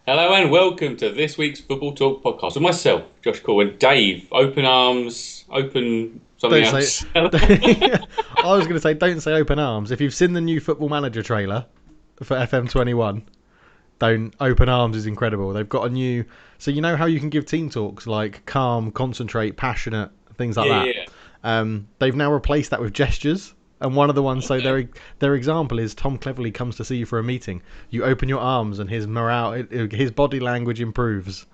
Hello and welcome to this week's Football Talk podcast with myself, Josh Cole, and Dave. Open arms, open something Don't say. else. I was going to say, don't say open arms. If you've seen the new Football Manager trailer for FM21, don't open arms is incredible. They've got a new. So you know how you can give team talks like calm, concentrate, passionate, things like Yeah, that. yeah. They've now replaced that with gestures. And one of the ones, so Okay. their example is Tom Cleverley comes to see you for a meeting. You open your arms and his morale, his body language improves.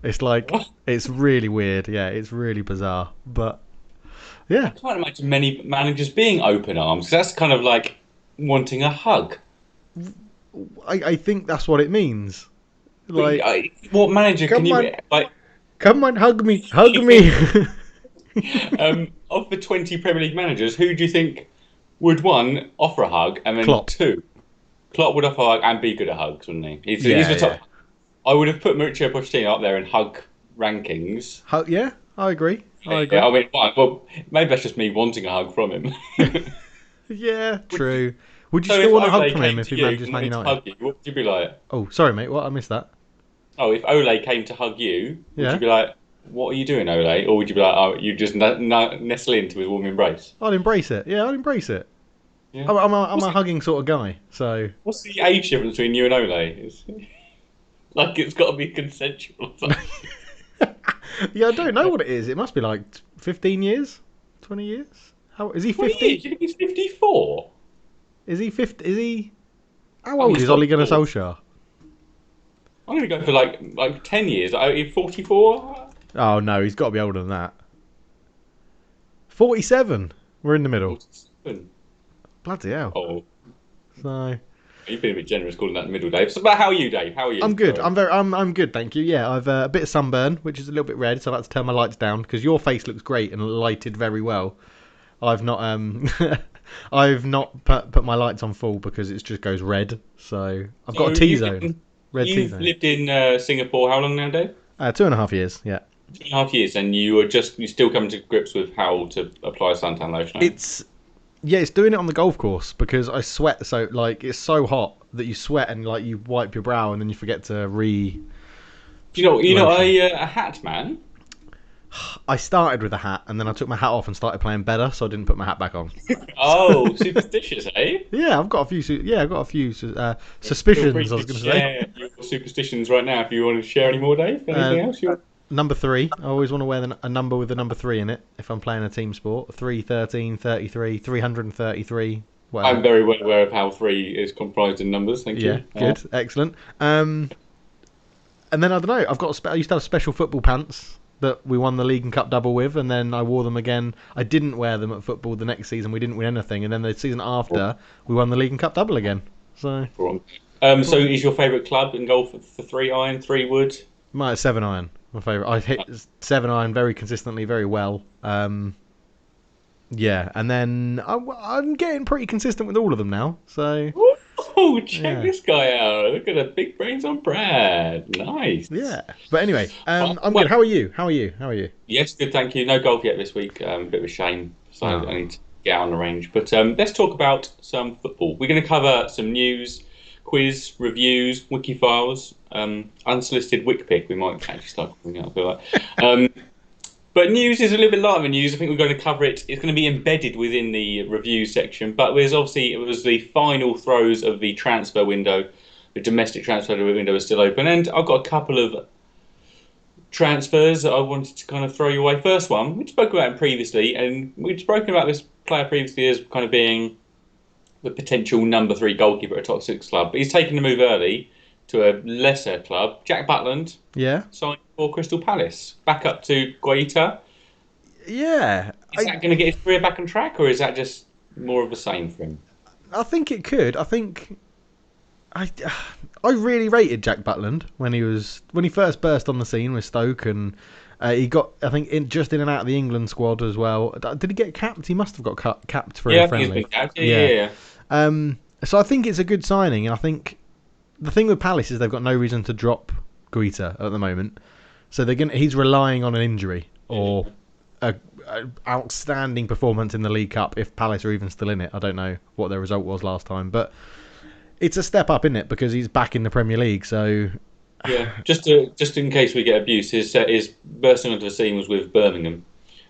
It's like What? it's really weird. Yeah, it's really bizarre. But I yeah, can't imagine many managers being open arms 'cause that's kind of like wanting a hug. I think that's what it means. But Like, what manager can come you on, like? come on, hug me, hug me. Of the 20 Premier League managers, who do you think would one offer a hug, and then Klopp. two, Klopp would offer a hug and be good at hugs, wouldn't he? He's Yeah, the yeah. top. I would have put Mauricio Pochettino up there in hug rankings. Hug, yeah, I agree. I Yeah, agree. I mean, fine. Well, maybe that's just me wanting a hug from him. Yeah, Would you- true. Would you So still if want a hug Ole from him came if to he you manages and Man wanted to United? hug you, what would you be like? Oh, sorry, mate. What? I missed that. Oh, if Ole came to hug you, would you Yeah, be like, "What are you doing, Ole?" Or would you be like, "Oh, you just nestle into his warm embrace"? I'd embrace it. Yeah, I'd embrace it. Yeah. I'm What's a the, hugging sort of guy. So what's the age difference between you and Ole? Like it's got to be consensual or something. yeah, I don't know what it is. It must be like 15 years, 20 years. How is he 20 years? 50? Do you think he's 54? Is he 50? Is he? How Oh, old he's is got Ole Gunnar balls. Solskjaer? I'm going to go for like 10 years. Are you 44? Oh no, he's got to be older than that. 47. We're in the middle. 47. Bloody hell. Oh, So you've been a bit generous calling that the middle, Dave. So, but how are you, Dave? How are you? I'm good. Sorry. I'm good, thank you. Yeah, I've a bit of sunburn, which is a little bit red, so I've had to turn my lights down because your face looks great and lighted very well. I've not I've not put my lights on full because it just goes red. So I've got So a T zone, red T you've zone. lived in Singapore how long now, Dave? 2.5 years. Yeah, 2.5 years, and you still coming to grips with how to apply suntan lotion. Eh? it's yeah, it's doing it on the golf course because I sweat so like it's so hot that you sweat and like you wipe your brow and then you forget to re You're not lotion. a hat man. I started with a hat and then I took my hat off and started playing better, so I didn't put my hat back on. Oh, superstitious, eh? Yeah, I've got a few. Yeah, I've got a few Feel free suspicions. I was to going to say. share your superstitions right now if you want to share any more, Dave. Uh, Anything else? You want? Number three. I always want to wear a number with the number three in it if I'm playing a team sport. 3, 13, 33, 333, I'm whatever. very well aware of how three is comprised in numbers. Thank Yeah, you. good, excellent. And then I don't know. I used to have special football pants that we won the league and cup double with, and then I wore them again. I didn't wear them at football the next season. We didn't win anything, and then the season after we won the league and cup double again. So Wrong. So is your favourite club in golf the three iron, three wood? my 7 iron, my favourite. I hit 7 iron very consistently, very well. Yeah, and then I'm getting pretty consistent with all of them now. So Oh, check yeah, this guy out. Look at the big brains on Brad. Nice. yeah. But anyway, I'm Well, good. How are you? How are you? How are you? yes, good, thank you. No golf yet this week. A bit of a shame. So I Oh, need to get out on the range. But let's talk about some football. We're going to cover some news, quiz, reviews, Wikifiles, unsolicited Wik pick. We might actually start calling it, I feel like. But news is a little bit lighter than news. I think we're going to cover it. It's going to be embedded within the review section. But there's obviously it was the final throes of the transfer window. The domestic transfer window is still open, and I've got a couple of transfers that I wanted to kind of throw your way. First one, we spoke about him previously, and we'd spoken about this player previously as kind of being the potential number three goalkeeper at a top six club. But he's taken the move early to a lesser club. Jack Butland yeah, signed for Crystal Palace, back up to Guaita. yeah. Is that going to get his career back on track, or is that just more of the same for him? I think it could. I think I I really rated Jack Butland when he first burst on the scene with Stoke, and he got I think just in and out of the England squad as well. Did he get capped? He must have got capped for Yeah, a I think he's been friendly. capped. Yeah, Yeah. yeah, yeah. So I think it's a good signing, and I think the thing with Palace is they've got no reason to drop Guita at the moment. So he's relying on an injury Yeah. or a outstanding performance in the League Cup if Palace are even still in it. I don't know what their result was last time, but it's a step up in it because he's back in the Premier League. So Yeah, just in case we get abuse, his bursting onto the scene was with Birmingham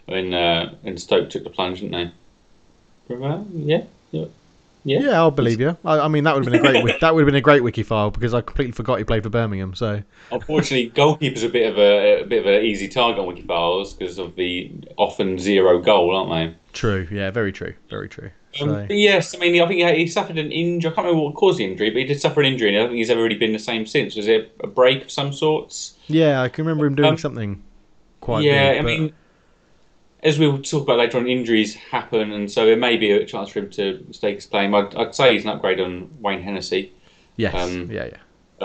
when Stoke took the plunge, didn't they? Remember that? Yeah, yeah, yeah. Yeah, I'll believe you. I mean, that would have been a great that would have been a great wiki file because I completely forgot he played for Birmingham. So Unfortunately, goalkeepers are a bit of an easy target on Wikifiles because of the often zero goal, aren't true. Yeah, very true. Very true. they? So But yes, I mean, I think he suffered an injury. I can't remember what caused the injury, but he did suffer an injury, and I don't think he's ever really been the same since. Was it a break of some sorts? yeah, I can remember him doing Um, something quite yeah, big, I but mean, as we'll talk about later on, injuries happen, and so there may be a chance for him to stake his claim. I'd say he's an upgrade on Wayne Hennessy. yes, Um, yeah, yeah.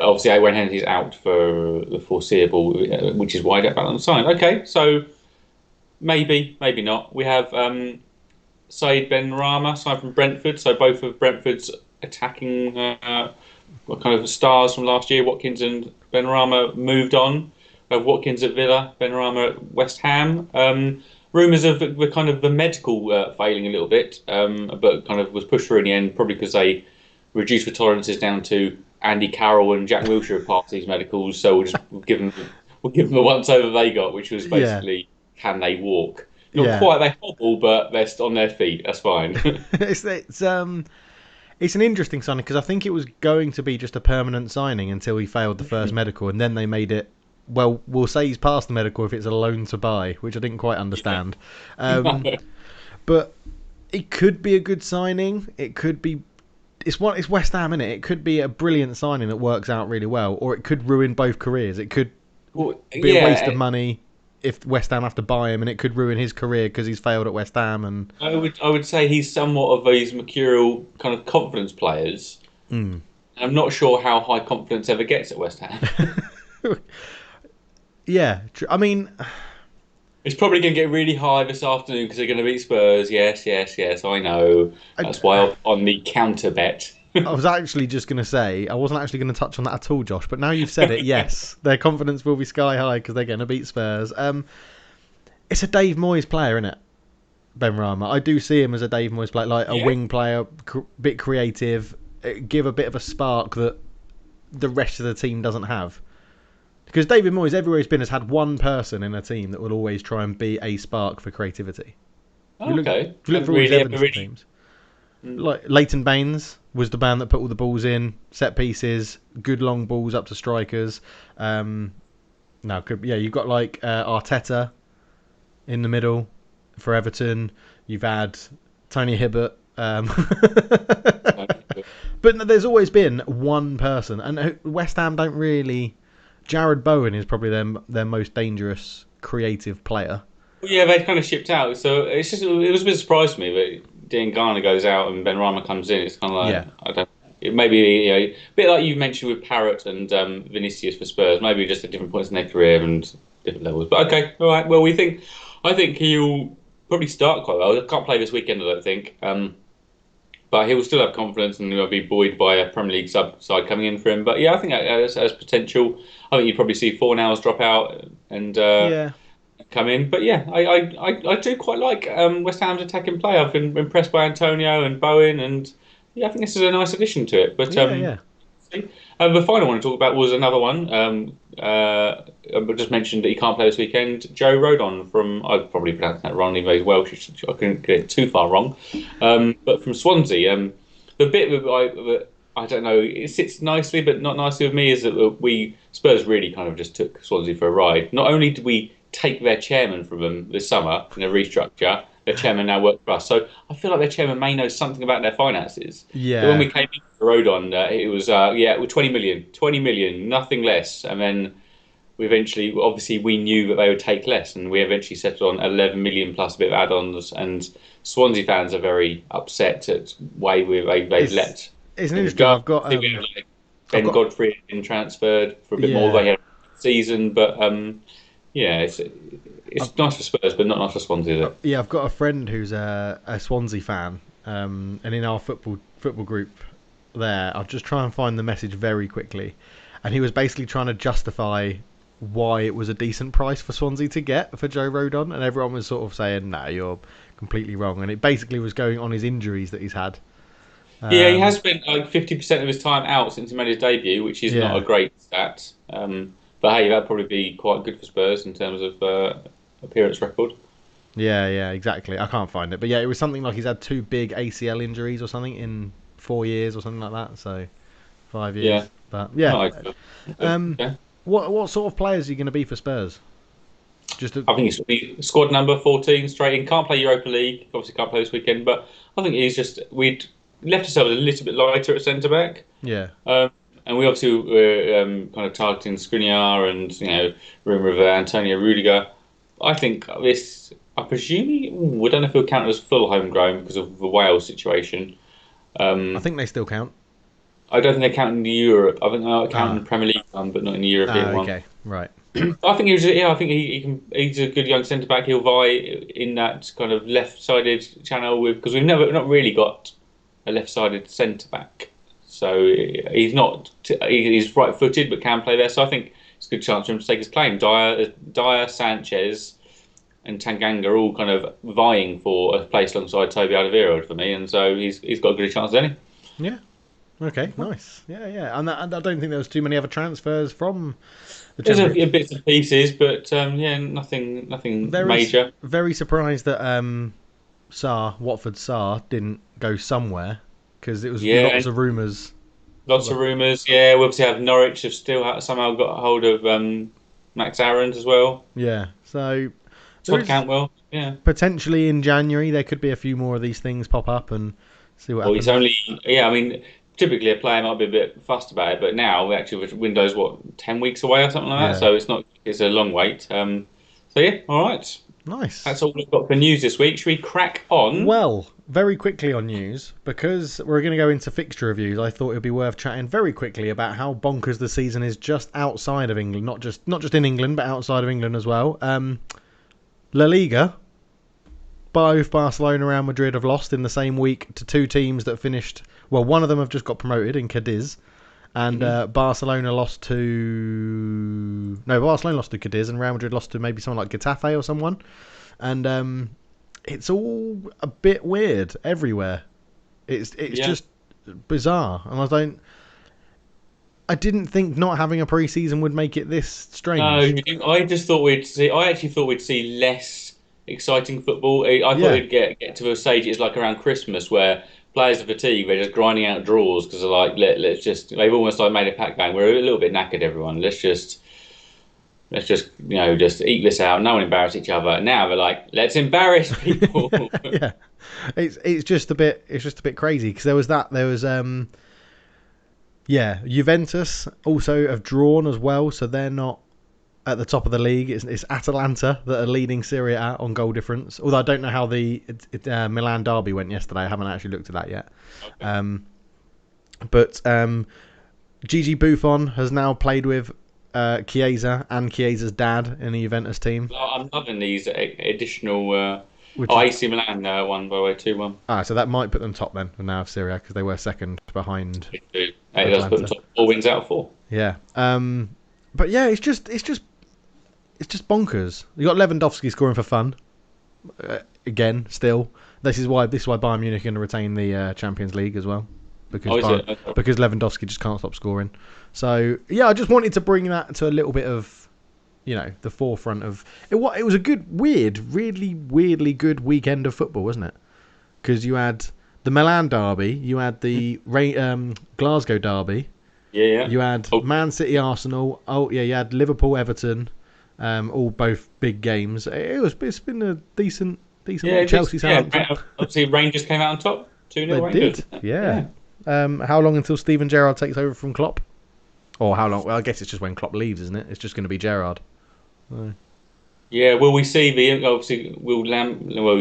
Obviously, Wayne Hennessy's out for the foreseeable, which is why Jack Butland signed. Okay, so maybe not. We have Said Ben Rama signed from Brentford, so both of Brentford's attacking what kind of stars from last year, Watkins and Ben Rama, moved on. We have Watkins at Villa, Ben Rama at West Ham. Rumours of the kind of the medical failing a little bit, but kind of was pushed through in the end, probably because they reduced the tolerances down to Andy Carroll and Jack Wilshere have passed these medicals, so we'll give them the once over they got, which was Yeah, basically can they walk? Not yeah. quite, they hobble, but they're on their feet. That's fine. It's an interesting signing because I think it was going to be just a permanent signing until he failed the first medical, and then they made it. Well, we'll say he's passed the medical if it's a loan to buy, which I didn't quite understand. No. Um, but it could be a good signing. It could be. It's West Ham, innit? It could be a brilliant signing that works out really well, or it could ruin both careers. It could Well, be a waste yeah, of money if West Ham have to buy him, and it could ruin his career because he's failed at West Ham. And I would say he's somewhat of these mercurial kind of confidence players. mm. And I'm not sure how high confidence ever gets at West Ham. Yeah, I mean, It's probably going to get really high this afternoon because they're going to beat Spurs. Yes, yes, yes, I know. That's why on the counter bet. I was actually just going to say, I wasn't actually going to touch on that at all, Josh, but now you've said it, yes, their confidence will be sky high because they're going to beat Spurs. It's a Dave Moyes player, isn't it? Ben Rama. I do see him as a Dave Moyes player, like a Yeah. wing player, bit creative, give a bit of a spark that the rest of the team doesn't have. Because David Moyes, everywhere he's been, has had one person in a team that will always try and be a spark for creativity. Okay. If you look And for all his really, Everton really. teams, like Leighton Baines was the man that put all the balls in, set pieces, good long balls up to strikers. Yeah, you've got like Arteta in the middle for Everton. You've had Tony Hibbert. But there's always been one person, and West Ham don't really. Jared Bowen is probably their most dangerous creative player. Well, yeah, they kind of shipped out. So it was a bit surprised to me that Dean Garner goes out and Ben Rama comes in. It's kind of like Yeah, I don't. It maybe a bit like you mentioned with Parrott and Vinicius for Spurs. Maybe just at different points in their career and different levels. But okay, all right. Well, I think he'll probably start quite well. I can't play this weekend, I don't think. But he will still have confidence and he'll be buoyed by a Premier League side coming in for him. But yeah, I think as potential. I think you probably see Fornals drop out and yeah. come in. But yeah, I do quite like West Ham's attacking play. I've been impressed by Antonio and Bowen, and yeah, I think this is a nice addition to it. But Yeah, yeah. see. The final one to talk about was another one. I just mentioned that he can't play this weekend. Joe Rodon from, I probably pronounced that wrong, even though he's Welsh. I couldn't get it too far wrong. But from Swansea, the bit that I don't know, it sits nicely, but not nicely with me, is that Spurs really kind of just took Swansea for a ride. Not only did we take their chairman from them this summer in a restructure, their chairman now works for us. So I feel like their chairman may know something about their finances. But when Yeah. we came in for Rodon, it was, with 20 million, nothing less. And then we eventually, obviously, we knew that they would take less, and we eventually settled on 11 million plus a bit of add-ons. And Swansea fans are very upset at the way they've It's let it's an things interesting. go. I think we have like I've Ben got Godfrey had been transferred for a bit more. yeah. They had a season, but yeah, I've, it's nice for Spurs, but not nice for Swansea, is it? yeah, I've got a friend who's a Swansea fan, and in our football group there, I'll just try and find the message very quickly, and he was basically trying to justify why it was a decent price for Swansea to get for Joe Rodon, and everyone was sort of saying, "No, you're completely wrong," and it basically was going on his injuries that he's had. Yeah, he has spent like 50% of his time out since he made his debut, which is not a Yeah, great stat. But hey, that'd probably be quite good for Spurs in terms of appearance record. yeah, exactly. I can't find it, but yeah, it was something like he's had two big ACL injuries or something in 4 years or something like that. So 5 years, Yeah, but yeah. nice. Um, Okay. what sort of players are you going to be for Spurs? Just a, I think he's squad number 14 straight in. Can't play Europa League. Obviously, can't play this weekend. But I think we'd left ourselves a little bit lighter at centre back. yeah. And we obviously were kind of targeting Skriniar and rumour of Antonio Rudiger. I think this. I presume we don't know if he'll count as full homegrown because of the Wales situation. I Um, think they still count. I don't think they count in the Europe. I think they count in Ah, the Premier League one, but not in the European one. okay, right. I think he was. Yeah, I think he can. He's a good young centre back. He'll vie in that kind of left-sided channel with because we've not really got a left-sided centre back. So he's not. He's right-footed but can play there. So I think it's a good chance for him to take his claim. Dyer, Sanchez, and Tanganga are all kind of vying for a place alongside Toby Alderweireld for me, and so he's got a good chance as any. Yeah. Okay. Nice. Yeah. And I don't think there was too many other transfers from the There's a Championship. few bits and pieces, but yeah, nothing Very, major. very surprised that Watford Sarr didn't go somewhere because it was Yeah, lots of rumours. lots of rumours. Yeah, we obviously have Norwich have still somehow got a hold of Max Aarons as well. Yeah. So there Todd is Cantwell. Yeah. potentially in January there could be a few more of these things pop up and see what Well, he's happens. only. Yeah, I mean, typically a player might be a bit fussed about it, but now actually the window's what 10 weeks away or something like that. Yeah. So it's not. It's a long wait. So yeah, all right. Nice. That's all we've got for news this week. Should we crack on? Well, very quickly on news, because we're going to go into fixture reviews, I thought it would be worth chatting very quickly about how bonkers the season is just outside of England, not just in England, but outside of England as well. La Liga, both Barcelona and Real Madrid have lost in the same week to two teams that finished. Well, one of them have just got promoted in Cadiz, and Barcelona lost to. No, Barcelona lost to Cadiz, and Real Madrid lost to maybe someone like Getafe or someone. And it's all a bit weird everywhere. It's Yeah. just bizarre, and I didn't think not having a pre-season would make it this No, strange. I just thought we'd see. I actually thought we'd see less exciting football. I thought Yeah, we'd get to a stage. It's like around Christmas where players are fatigued. They're just grinding out draws because they're like, let's just. They've almost like made a pact going. We're a little bit knackered, everyone. Let's just just eke this out. No one embarrass each other. Now they're like, let's embarrass people. yeah. It's just a bit crazy because there was yeah, Juventus also have drawn as well, so they're not at the top of the league. It's Atalanta that are leading Serie A on goal difference. Although I don't know how the Milan derby went yesterday. I haven't actually looked at that yet. Okay. But Gigi Buffon has now played with Chiesa and Chiesa's dad in the Juventus team. I'm loving these additional. Which Oh, is, AC Milan won by the way 2-1. so that might put them top then now of Serie A because they were second behind It does put them Atlanta. top 4 wins out of 4. Yeah. But yeah, it's just bonkers. You got Lewandowski scoring for fun again. Still, this is why Bayern Munich are going to retain the Champions League as well because Oh, is it? Okay. because Lewandowski just can't stop scoring. So yeah, I just wanted to bring that to a little bit of the forefront of it. It was a good, really weirdly good weekend of football, wasn't it? Because you had the Milan derby, you had the Glasgow derby. Yeah. You had Man City, Arsenal. Oh yeah, you had Liverpool, Everton. All both big games. It's been a decent. Yeah, Chelsea, Southampton. obviously Rangers came out on top. 2-0 They Rangers. did. Yeah. How long until Steven Gerrard takes over from Klopp? Or how long? Well, I guess it's just when Klopp leaves, isn't it? It's just going to be Gerrard. Yeah, will we see obviously we'll we've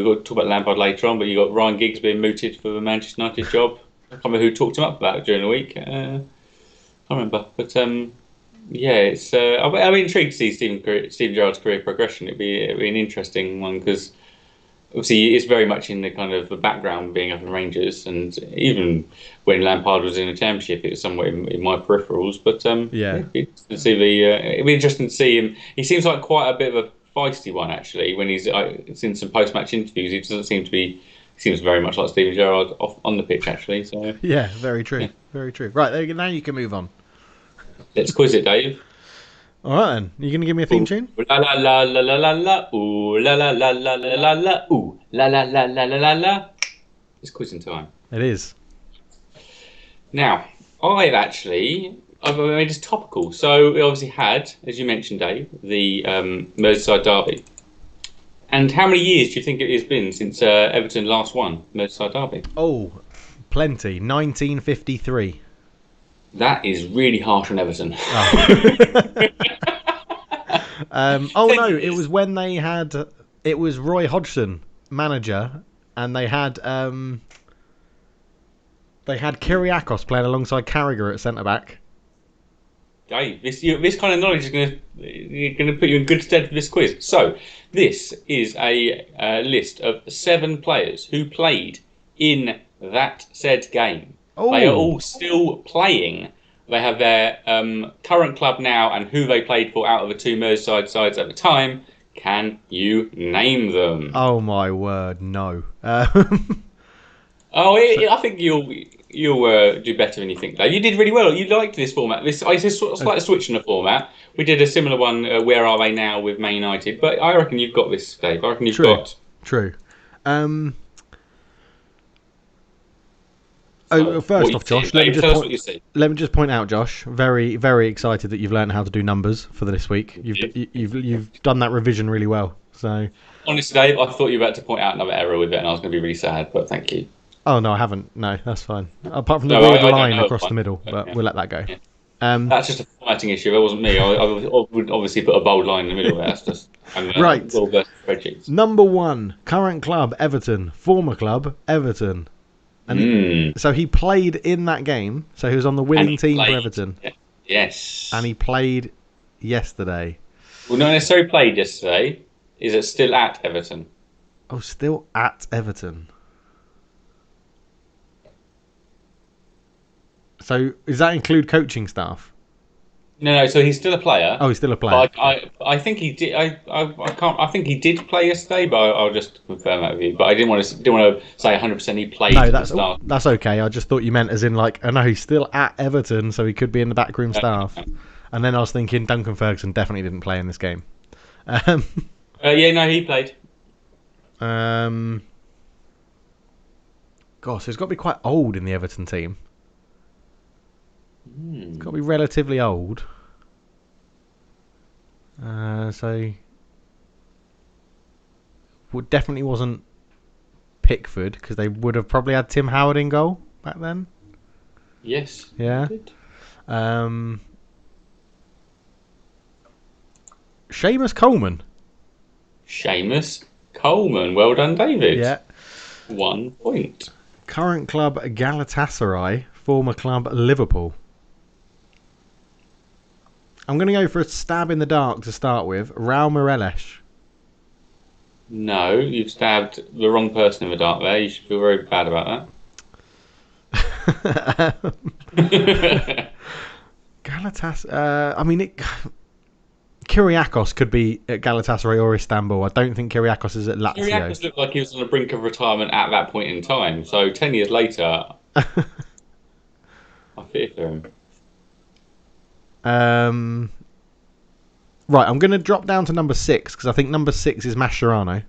got to talk about Lampard later on, but you got Ryan Giggs being mooted for the Manchester United job. I can't remember who talked him up about it during the week. I can't remember, but yeah, it's I'm intrigued to see Steven Gerrard's career progression. It'd be an interesting one because obviously it's very much in the kind of the background being up in Rangers, and even when Lampard was in the Championship, it was somewhat in my peripherals. But Yeah. it'd be interesting to see him. He seems like quite a bit of a feisty one actually. When he's in some post-match interviews, he doesn't seem to be seems very much like Steven Gerrard off on the pitch, actually. So Yeah, very true. Yeah. Very true. Right, now you can move on. let's quiz it, Dave. All right, then. You going to give me a theme tune? Ooh, la la la la la la la. Ooh la la la la la la la. Ooh la la la la la la la. It's quizzing time. It is. Now, I've made this topical. So we obviously had, as you mentioned, Dave, the Merseyside derby. And how many years do you think it has been since Everton last won Merseyside derby? Oh, plenty. 1953. That is really harsh on Everton. Oh no, it was when they had. It was Roy Hodgson, manager, and they had Kyriakos playing alongside Carragher at centre back. Dave, this kind of knowledge is going to put you in good stead for this quiz. So, this is a list of 7 players who played in that said game. Oh. They are all still playing. They have their current club now and who they played for out of the 2 Merseyside sides at the time. Can you name them? Oh my word, no. I think you'll do better than you think, though. You did really well. You liked this format. It's a slight switch in the format. We did a similar one, Where Are They Now, with Man United. But I reckon you've got this, Dave. I reckon you've got... True. First off, Josh, let me just point out, Josh, very, very excited that you've learned how to do numbers for this week. You've done that revision really well. So honestly, Dave, I thought you were about to point out another error with it, and I was going to be really sad. But thank you. Oh no, I haven't. No, that's fine. Apart from the weird line across the middle, but we'll let that go. Yeah. That's just a formatting issue. It wasn't me. I would obviously put a bold line in the middle. That's just right. Spreadsheets. Number 1, current club Everton, former club Everton. And so he played in that game. So he was on the winning team for Everton. Yes. And he played yesterday. Well, not necessarily played yesterday. Is it still at Everton? Oh, still at Everton. So does that include coaching staff? No. So he's still a player. Oh, he's still a player. But I think he did. I can't. I think he did play yesterday, but I'll just confirm that with you. But I didn't want to say 100% he played. No, that's okay. I just thought you meant as in like, I know he's still at Everton, so he could be in the backroom staff. And then I was thinking Duncan Ferguson definitely didn't play in this game. Yeah, no, he played. Gosh, he's got to be quite old in the Everton team. It's got to be relatively old. So definitely wasn't Pickford, because they would have probably had Tim Howard in goal back then. Yes. Yeah. Seamus Coleman. Seamus Coleman. Well done, David. Yeah. 1 point. Current club Galatasaray, former club Liverpool. I'm going to go for a stab in the dark to start with. Raul Meireles. No, you've stabbed the wrong person in the dark there. You should feel very bad about that. Kyriakos could be at Galatasaray or Istanbul. I don't think Kyriakos is at Lazio. Kyriakos looked like he was on the brink of retirement at that point in time. So 10 years later, I fear for him. Right, I'm going to drop down to number 6 because I think number 6 is Mascherano.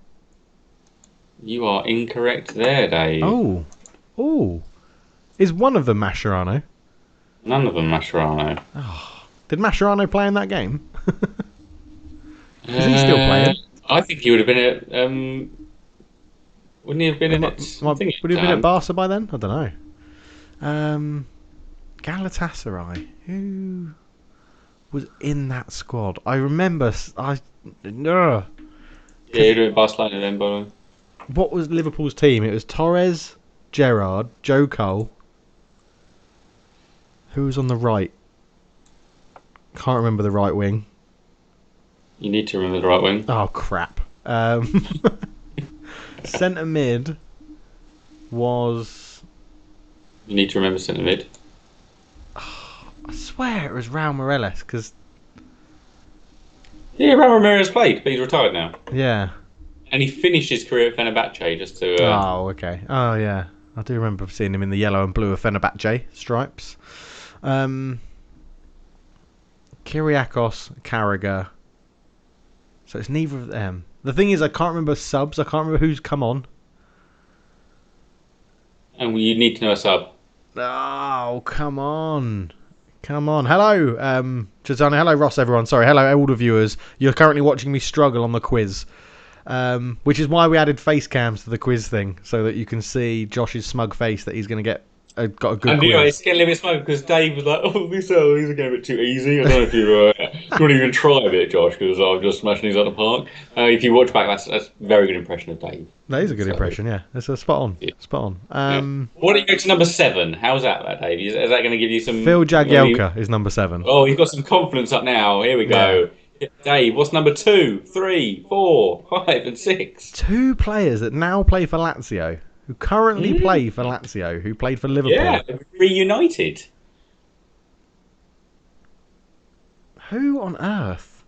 You are incorrect there, Dave. Oh, is one of them Mascherano? None of them Mascherano. Oh, did Mascherano play in that game? Is he still playing? I think he would have been at. Wouldn't he have been would he have been at Barca by then? I don't know. Galatasaray. Who was in that squad? I remember. Yeah, he'd have been Barcelona then, by the way. What was Liverpool's team? It was Torres, Gerrard, Joe Cole. Who was on the right? Can't remember the right wing. You need to remember the right wing. Oh, crap. Centre mid was... You need to remember centre mid. Oh, I swear it was Raul Meireles, because... Yeah, Raul Ramirez played, but he's retired now. Yeah. And he finished his career at Fenerbahce just to. Oh, okay. Oh, yeah. I do remember seeing him in the yellow and blue of Fenerbahce stripes. Kyriakos, Carragher. So it's neither of them. The thing is, I can't remember subs. I can't remember who's come on. And you need to know a sub. Oh, come on. Come on. Hello, Chazana. Hello, Ross, everyone. Sorry. Hello, all the viewers. You're currently watching me struggle on the quiz. Which is why we added face cams to the quiz thing, so that you can see Josh's smug face that he's going to get got a good quiz. It's getting a little bit smug because Dave was like, these are getting a bit too easy. I don't know if you want to even try a bit, Josh, because I'm just smashing these out of the park. If you watch back, that's a very good impression of Dave. That is a good impression, yeah. It's a spot on. Yeah. Spot on. What do you go to number 7? How's that, Dave? Is that going to give you some... Phil Jagielka is number 7. Oh, he's got some confidence up now. Here we go. Yeah. Dave, what's number 2, 3, 4, 5, and 6? 2 players that now play for Lazio, who currently play for Lazio, who played for Liverpool. Yeah, reunited. Who on earth?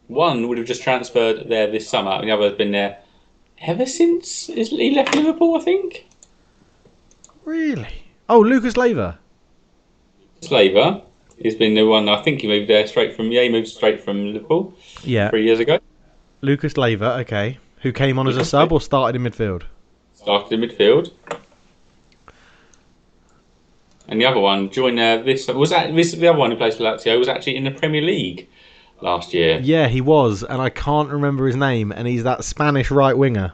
One would have just transferred there this summer, and the other has been there ever since he left Liverpool, I think. Really? Oh, Lucas Leiva. Slaver has been the one. I think he moved there he moved straight from Liverpool. Yeah. 3 years ago. Lucas Leiva, okay. Who came on as a sub or started in midfield? Started in midfield. And the other one joined the other one who plays for Lazio was actually in the Premier League last year. Yeah, he was, and I can't remember his name, and he's that Spanish right winger.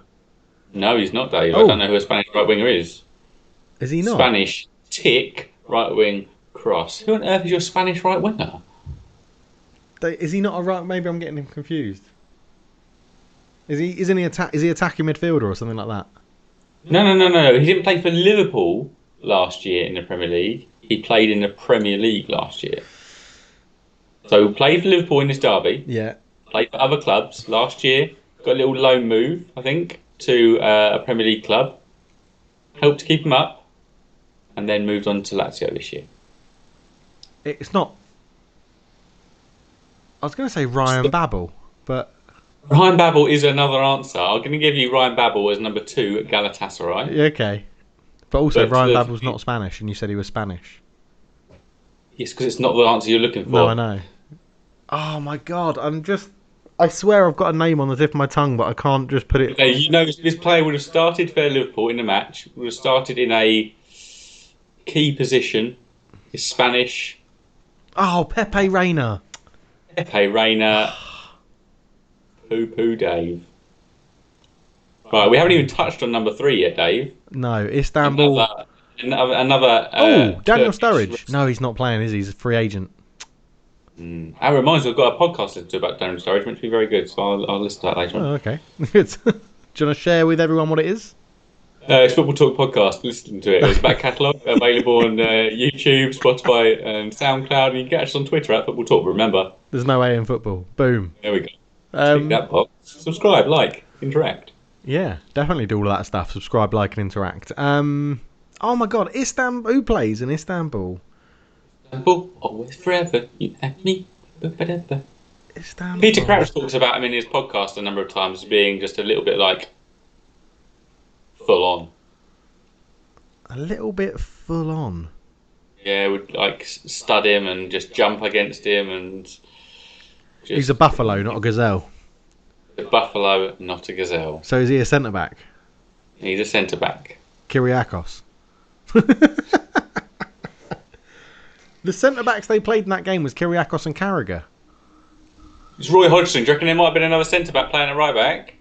No, he's not, Dave. Oh. I don't know who a Spanish right winger is. Is he not? Spanish tick, right wing, cross. Who on earth is your Spanish right winger? Is he not a right? Maybe I'm getting him confused. Is he attacking midfielder or something like that? No. He didn't play for Liverpool last year in the Premier League. He played in the Premier League last year. So played for Liverpool in this derby. Yeah. Played for other clubs last year. Got a little loan move, I think, to a Premier League club. Helped to keep him up, and then moved on to Lazio this year. It's not. I was going to say Ryan Babel, but Ryan Babel is another answer. I'm going to give you Ryan Babel as number 2 at Galatasaray. okay. But also, Ryan Babel's not Spanish, and you said he was Spanish. Yes, because it's not the answer you're looking for. No, I know. Oh my god, I swear I've got a name on the tip of my tongue, but I can't just put it... Okay, you know, this player would have started for Liverpool in the match, would have started in a key position. He's Spanish. Oh, Pepe Reina. Pepe Reina. Poo Dave. Right, we haven't even touched on number 3 yet, Dave. No, Istanbul. Another Daniel Sturridge. No, he's not playing, is he? He's a free agent. That reminds me, I've got a podcast to listen to about Daniel Sturridge, which will be very good, so I'll listen to that later on. Oh, okay. Good. Do you want to share with everyone what it is? It's Football Talk Podcast. Listen to it. It's back catalogue available on YouTube, Spotify, and SoundCloud. And you can catch us on Twitter at Football Talk. Remember, there's no A in football. Boom. There we go. Tick that box. Subscribe, like, interact. Yeah, definitely do all of that stuff. Subscribe, like, and interact. Oh my God, Istanbul. Who plays in Istanbul? Istanbul, always forever. You and me. Istanbul. Peter Crouch talks about him in his podcast a number of times as being just a little bit like full on. A little bit full on. Yeah, would like stud him and just jump against him and. He's a buffalo, not a gazelle. A buffalo, not a gazelle. So is he a centre back? He's a centre back. Kyriakos. The centre backs they played in that game was Kyriakos and Carragher. It's Roy Hodgson. Do you reckon there might have been another centre back playing at right back?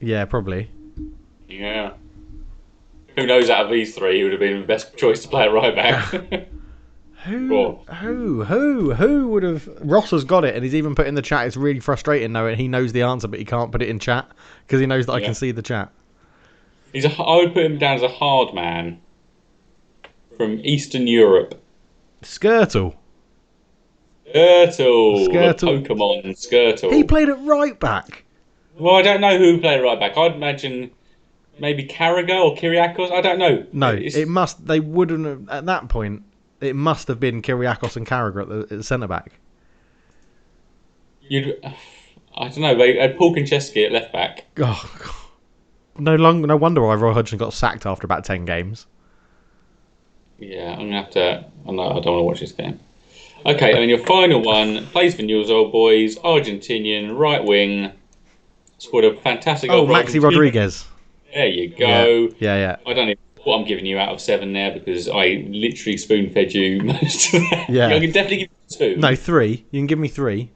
Yeah, probably. Yeah. Who knows out of these three who would have been the best choice to play at right back? Who would have... Ross has got it, and he's even put in the chat. It's really frustrating knowing he knows the answer, but he can't put it in chat because he knows that I can see the chat. I would put him down as a hard man from Eastern Europe. Skirtle. Skirtle. Pokemon Skirtle. He played at right back. Well, I don't know who played right back. I'd imagine maybe Carragher or Kyriakos. I don't know. No, it must. They wouldn't have, at that point. It must have been Kyriakos and Carragher at the centre back. I don't know. They had Paul Konchesky at left back. Oh, God. No wonder why Roy Hodgson got sacked after about 10 games. Yeah, I'm gonna have to. I know I don't want to watch this game. Okay, and your final one plays for Newell's Old Boys, Argentinian right wing. Scored a fantastic goal Oh, for Maxi Argentina. Rodriguez. There you Yeah, go. yeah. I don't know what I'm giving you out of 7 there because I literally spoon fed you most of that. Yeah. I can definitely give you 2. No, 3. You can give me 3.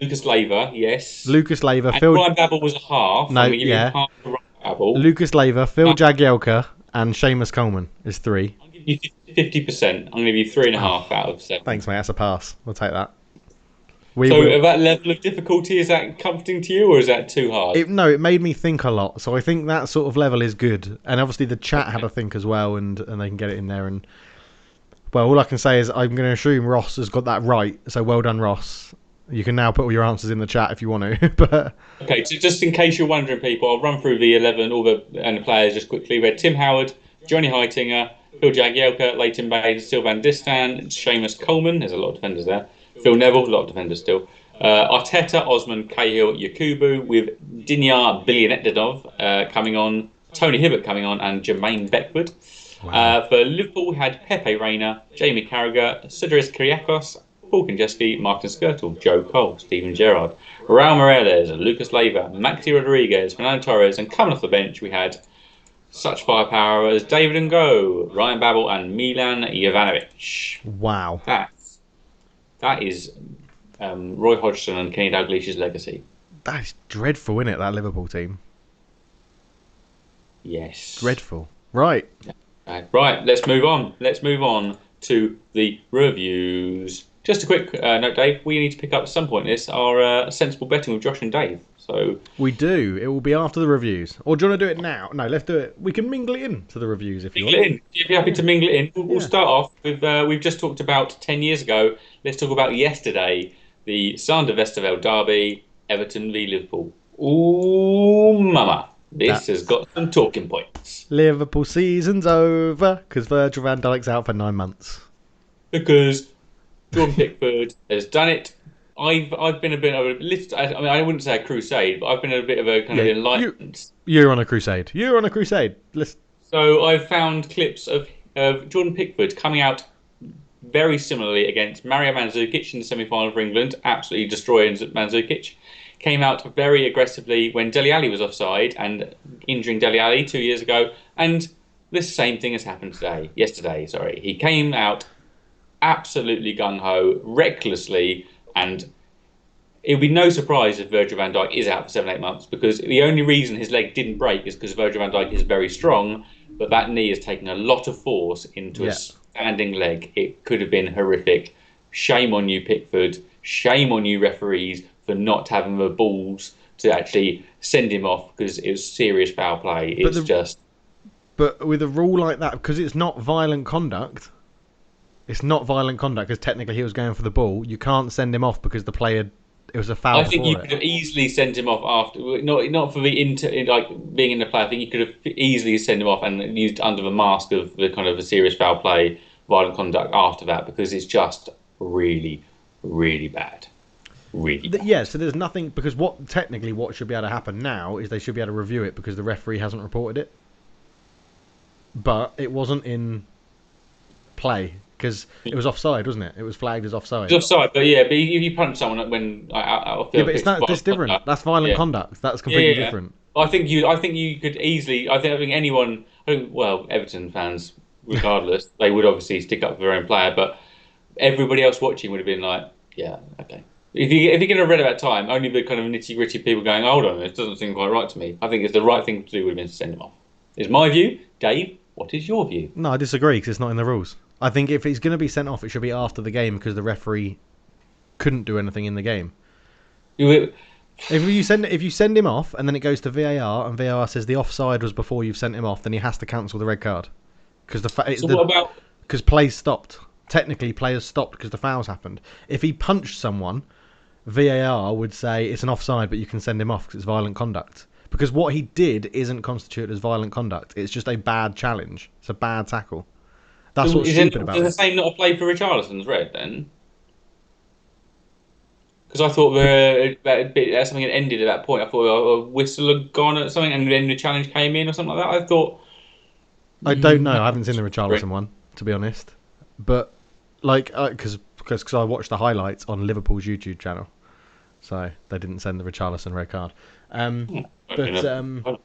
Lucas Leiva, yes. Lucas Leiva, And Phil. Ryan Babel was a half. No, I'm going to give yeah. you half for Ryan Babel. Lucas Leiva, Phil Uh, Jagielka, and Seamus Coleman is 3. I'll give you 50%. I'm going to give you 3.5 out of 7. Thanks, mate. That's a pass. We'll take that. So, at that level of difficulty, is that comforting to you or is that too hard? No, it made me think a lot. So I think that sort of level is good. And obviously the chat had a think as well, and they can get it in there. And well, all I can say is I'm going to assume Ross has got that right. So well done, Ross. You can now put all your answers in the chat if you want to. But Okay, so just in case you're wondering, people, I'll run through the 11, and the players just quickly. We had Tim Howard, Johnny Heitinger, Phil Jagielka, Leighton Baines, Sylvan Distan, Seamus Coleman. There's a lot of defenders there. Phil Neville, a lot of defenders still. Arteta, Osman, Cahill, Yakubu, with Dinyar Bilionetdinov coming on, Tony Hibbert coming on, and Jermaine Beckford. Wow. For Liverpool, we had Pepe Reina, Jamie Carragher, Sidiris Kyriakos, Paul Konchesky, Martin Skirtle, Joe Cole, Steven Gerrard, Raul Morales, Lucas Leiva, Maxi Rodriguez, Fernando Torres, and coming off the bench, we had such firepower as David Ngo, Ryan Babel, and Milan Jovanovic. Wow. That is Roy Hodgson and Kenny Dalglish's legacy. That is dreadful, isn't it, that Liverpool team? Yes. Dreadful. Right. Right, let's move on. Let's move on to the reviews. Just a quick note, Dave. We need to pick up at some point in this our sensible betting with Josh and Dave. So we do. It will be after the reviews. Or do you want to do it now? No, let's do it. We can mingle it in to the reviews if you want. Mingle it in. If you're happy to mingle it in, we'll start off with, we've just talked about 10 years ago. Let's talk about yesterday, the Sander Westerveld derby, Everton v Liverpool. Ooh, mama. This has got some talking points. Liverpool season's over because Virgil van Dijk's out for 9 months. Because Jordan Pickford has done it. I've been a bit of I wouldn't say a crusade, but I've been a bit of a kind of enlightenment. You're on a crusade. You're on a crusade. So I've found clips of Jordan Pickford coming out very similarly against Mario Mandzukic in the semi-final for England, absolutely destroying Mandzukic. Came out very aggressively when Dele Alli was offside and injuring Dele Alli 2 years ago, and the same thing has happened yesterday. He came out absolutely gung-ho, recklessly, and it would be no surprise if Virgil van Dijk is out for 7-8 months, because the only reason his leg didn't break is because Virgil van Dijk is very strong, but that knee has taken a lot of force into a standing leg. It could have been horrific. Shame on you, Pickford. Shame on you, referees, for not having the balls to actually send him off, because it was serious foul play. But with a rule like that, because it's not violent conduct, because technically he was going for the ball. You can't send him off because the player, it was a foul. I think you could have easily sent him off after, not for the being in the play. I think you could have easily sent him off and used under the mask of the kind of a serious foul play, violent conduct after that, because it's just really, really bad. Really bad. Yeah, so there's nothing, because what should be able to happen now is they should be able to review it because the referee hasn't reported it. But it wasn't in play because it was offside, wasn't it? It was flagged as offside. It's offside, but if you punch someone when out but that's different. That's violent conduct. That's completely different. I think you could easily. I think anyone. Everton fans, regardless, they would obviously stick up for their own player, but everybody else watching would have been like, yeah, okay. If you're going to read about time, only the kind of nitty gritty people going, hold on, this doesn't seem quite right to me. I think it's the right thing to do would have been to send him off. Is my view, Dave? What is your view? No, I disagree because it's not in the rules. I think if he's going to be sent off, it should be after the game because the referee couldn't do anything in the game. If you send him off and then it goes to VAR and VAR says the offside was before you've sent him off, then he has to cancel the red card because because play stopped. Technically, players stopped because the fouls happened. If he punched someone, VAR would say it's an offside, but you can send him off because it's violent conduct. Because what he did isn't constituted as violent conduct. It's just a bad challenge. It's a bad tackle. That's what's stupid about it. Does the same not apply for Richarlison's red then? because I thought that something had ended at that point. I thought a whistle had gone at something, and then the challenge came in or something like that. I thought. I don't know. No, I haven't seen the Richarlison one, to be honest. But like, because I watched the highlights on Liverpool's YouTube channel, so they didn't send the Richarlison red card. But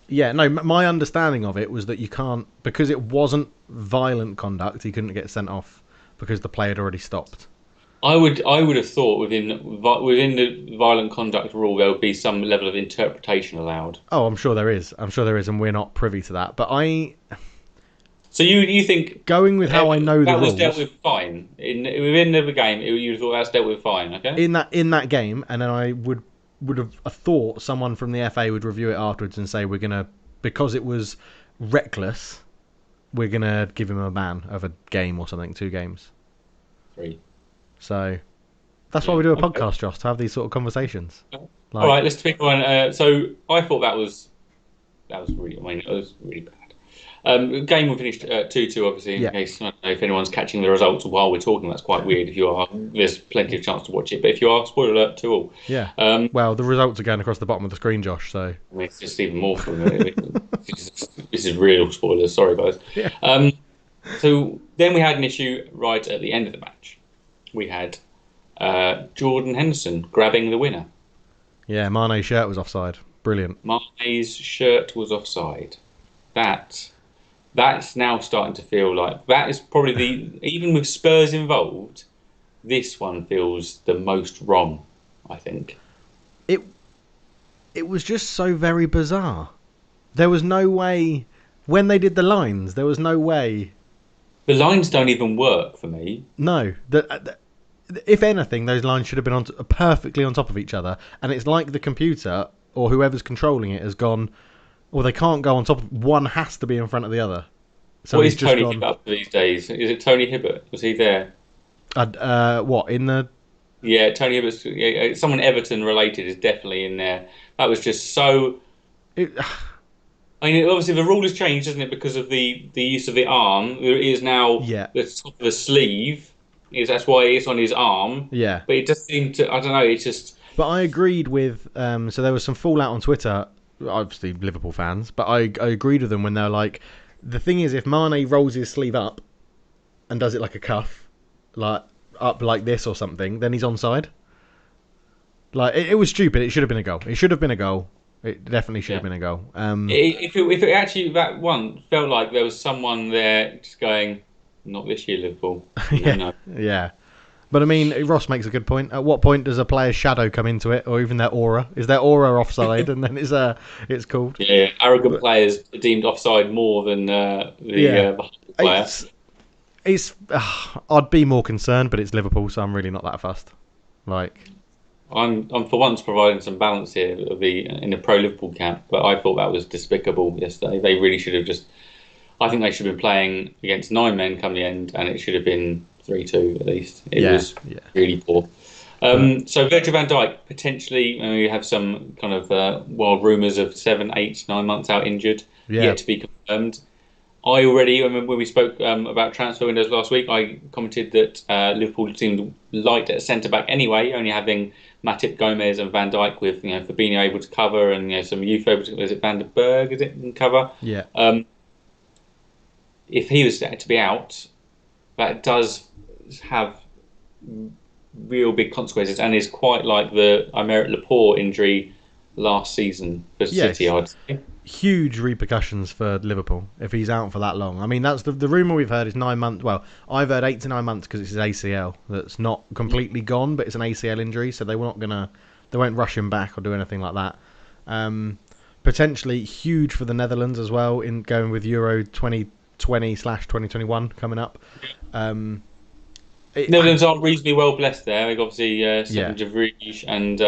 yeah, no. My understanding of it was that you can't, because it wasn't violent conduct. He couldn't get sent off because the play had already stopped. I would have thought within the violent conduct rule there would be some level of interpretation allowed. Oh, I'm sure there is. And we're not privy to that. But So you think going with how I know the rules, that was dealt with fine within the game? You thought that's dealt with fine, okay? In that game, and then I would have thought someone from the FA would review it afterwards and say because it was reckless, we're gonna give him a ban of a game or something, 2 games. 3. So that's why we do a podcast, Josh, to have these sort of conversations. All right, let's pick one. So I thought that was really. I mean, it was really bad. The game we finished 2-2, obviously. In case I don't know if anyone's catching the results while we're talking, that's quite weird. If you are, there's plenty of chance to watch it. But if you are, spoiler alert, 2-2. Yeah. Well, the results are going across the bottom of the screen, Josh. So I mean, it's just even more. This is real spoilers. Sorry, guys. Yeah. So then we had an issue right at the end of the match. We had Jordan Henderson grabbing the winner. Yeah, Mane's shirt was offside. Brilliant. Mane's shirt was offside. That's now starting to feel like that is probably even with Spurs involved, this one feels the most wrong, I think. It was just so very bizarre. There was no way when they did the lines. There was no way. The lines don't even work for me. No, if anything, those lines should have been perfectly on top of each other. And it's like the computer or whoever's controlling it has gone. Well, they can't go on top. One has to be in front of the other. So what is Tony Hibbert up to these days? Is it Tony Hibbert? Was he there? What in the? Yeah, Tony Hibbert. Someone Everton related is definitely in there. That was just so. I mean, obviously the rule has changed, hasn't it? Because of the use of the arm. It is now the top of the sleeve. That's why it's on his arm. Yeah. But it just seemed to. I don't know. It's just. But I agreed with. So there was some fallout on Twitter. Obviously Liverpool fans, but I agreed with them when they're like, the thing is, if Mane rolls his sleeve up and does it like a cuff, like up like this or something, then he's onside. Like it was stupid. It should have been a goal. It should have been a goal. It definitely should have been a goal. If it actually that one felt like there was someone there just going, not this year, Liverpool. No. Yeah. But I mean, Ross makes a good point. At what point does a player's shadow come into it, or even their aura? Is their aura offside, and then it's called? Yeah, arrogant players are deemed offside more than the player. I'd be more concerned, but it's Liverpool, so I'm really not that fussed. Like, I'm for once providing some balance here in the pro Liverpool camp, but I thought that was despicable yesterday. They really should have I think they should have been playing against 9 men come the end, and it should have been 3-2 at least. It was really poor. So Virgil van Dijk potentially, we have some kind of wild rumours of 7, 8, 9 months out injured, yet to be confirmed. I remember when we spoke about transfer windows last week, I commented that Liverpool seemed light at centre back anyway, only having Matip, Gomez, and Van Dijk with Fabinho able to cover, and some youth able to. Is it Van der Berg? Is it in cover? Yeah. If he was to be out, that does have real big consequences, and is quite like the Aymeric Laporte injury last season for City, I'd say. Huge repercussions for Liverpool if he's out for that long. I mean, that's the rumour we've heard is 9 months. Well, I've heard 8 to 9 months because it's his ACL that's not completely gone, but it's an ACL injury, so they won't rush him back or do anything like that. Potentially huge for the Netherlands as well in going with Euro 2020/2021 coming up. Netherlands are reasonably well blessed there. They've obviously Steven de Vrij and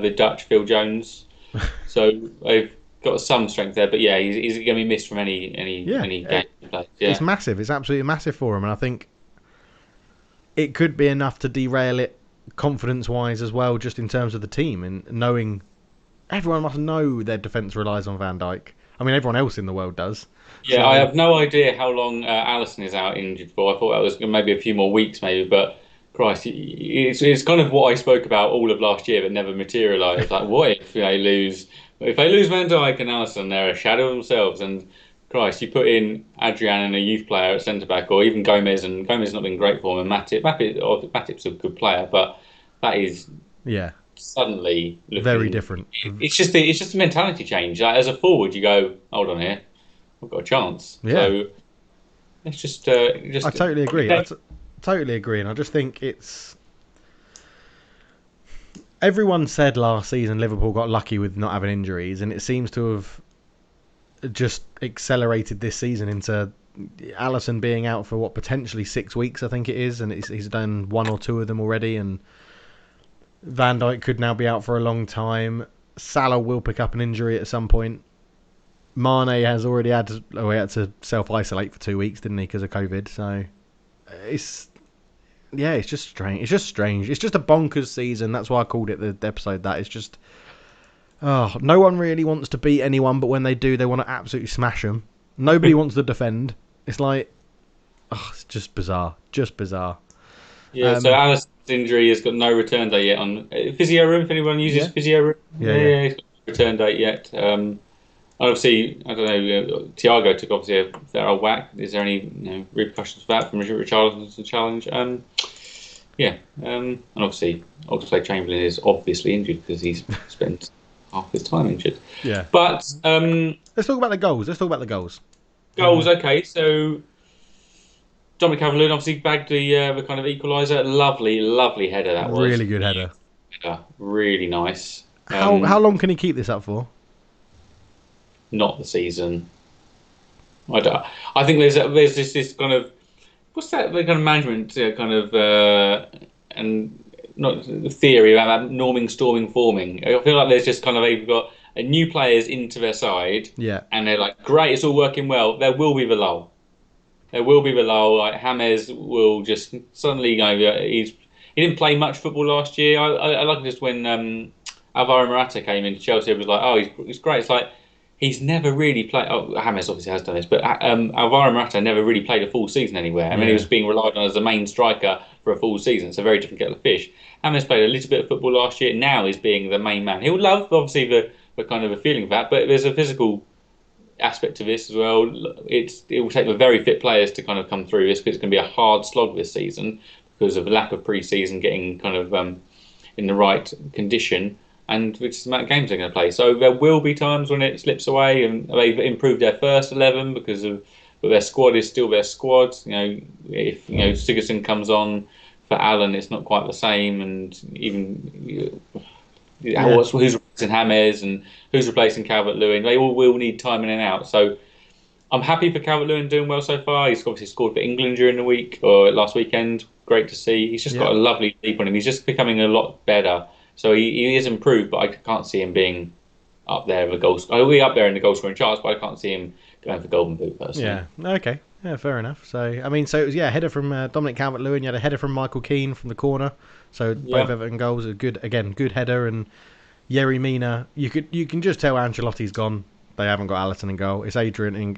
the Dutch Phil Jones, so they've got some strength there. But he's going to be missed from any game play. Yeah. It's massive. It's absolutely massive for him, and I think it could be enough to derail it confidence-wise as well, just in terms of the team and knowing everyone must know their defence relies on Van Dijk. I mean, everyone else in the world does. Yeah, so, I have no idea how long Alisson is out injured for. I thought that was maybe a few more weeks, maybe. But Christ, it's kind of what I spoke about all of last year, but never materialised. Like, what if they lose Van Dijk and Alisson, they're a shadow of themselves. And Christ, you put in Adrian and a youth player at centre back, or even Gomez, and Gomez has not been great for him. And Matip's a good player, but that is suddenly looking very different. It's just a mentality change. Like, as a forward, you go, hold on here, I've got a chance. Yeah. So it's just. I totally agree. Totally agree, and I just think it's. Everyone said last season Liverpool got lucky with not having injuries, and it seems to have just accelerated this season into Alisson being out for potentially 6 weeks, I think it is, and he's done 1 or 2 of them already, and Van Dijk could now be out for a long time. Salah will pick up an injury at some point. Mane has already had to self-isolate for 2 weeks, didn't he, because of COVID? So it's just strange. It's just strange. It's just a bonkers season. That's why I called it the episode. That it's just, no one really wants to beat anyone, but when they do, they want to absolutely smash them. Nobody wants to defend. It's like, it's just bizarre. Just bizarre. Yeah. So Alisson's injury has got no return date yet on physio room. If anyone uses physio room, he's got no return date yet. Obviously, I don't know. Thiago took obviously a fair old whack. Is there any repercussions for that from Richarlison's challenge? And obviously, Oxlade-Chamberlain is obviously injured because he's spent half his time injured. Yeah. But let's talk about the goals. Goals, okay. So Dominic Calvert-Lewin obviously bagged the kind of equaliser. Lovely header that was. Really good header. Really nice. How long can he keep this up for? Not the season. I think there's this kind of, what's that kind of management and not theory about that norming, storming, forming. I feel like there's just kind of, they've got new players into their side, and they're like, great, it's all working well. There will be the lull. Like James will just suddenly he didn't play much football last year. I like just when Alvaro Morata came into Chelsea. It was like, he's great. It's like, he's never really played. Oh, James obviously has done this, but Alvaro Morata never really played a full season anywhere. I mean, he was being relied on as the main striker for a full season. It's a very different kettle of fish. James played a little bit of football last year. Now he's being the main man. He would love, obviously, the kind of a feeling of that, but there's a physical aspect to this as well. It will take the very fit players to kind of come through this, because it's going to be a hard slog this season because of the lack of pre-season, getting kind of in the right condition. And which is the amount of games they're going to play. So there will be times when it slips away, and they've improved their first 11 but their squad is still their squad. If Sigurdsson comes on for Allen, it's not quite the same, and even who's replacing James and who's replacing Calvert-Lewin, they all will need time in and out. So I'm happy for Calvert-Lewin doing well so far. He's obviously scored for England during the week or last weekend. Great to see. He's just got a lovely leap on him. He's just becoming a lot better. So he is improved, but I can't see him being up there in the goals. He'll be up there in the goal scoring charts, but I can't see him going for Golden Boot personally. Yeah. Okay. Yeah. Fair enough. So I mean, so it was a header from Dominic Calvert-Lewin. You had a header from Michael Keane from the corner. So both Everton goals are good. Again, good header. And Yerry Mina, you can just tell Ancelotti's gone. They haven't got Alisson in goal. It's Adrian in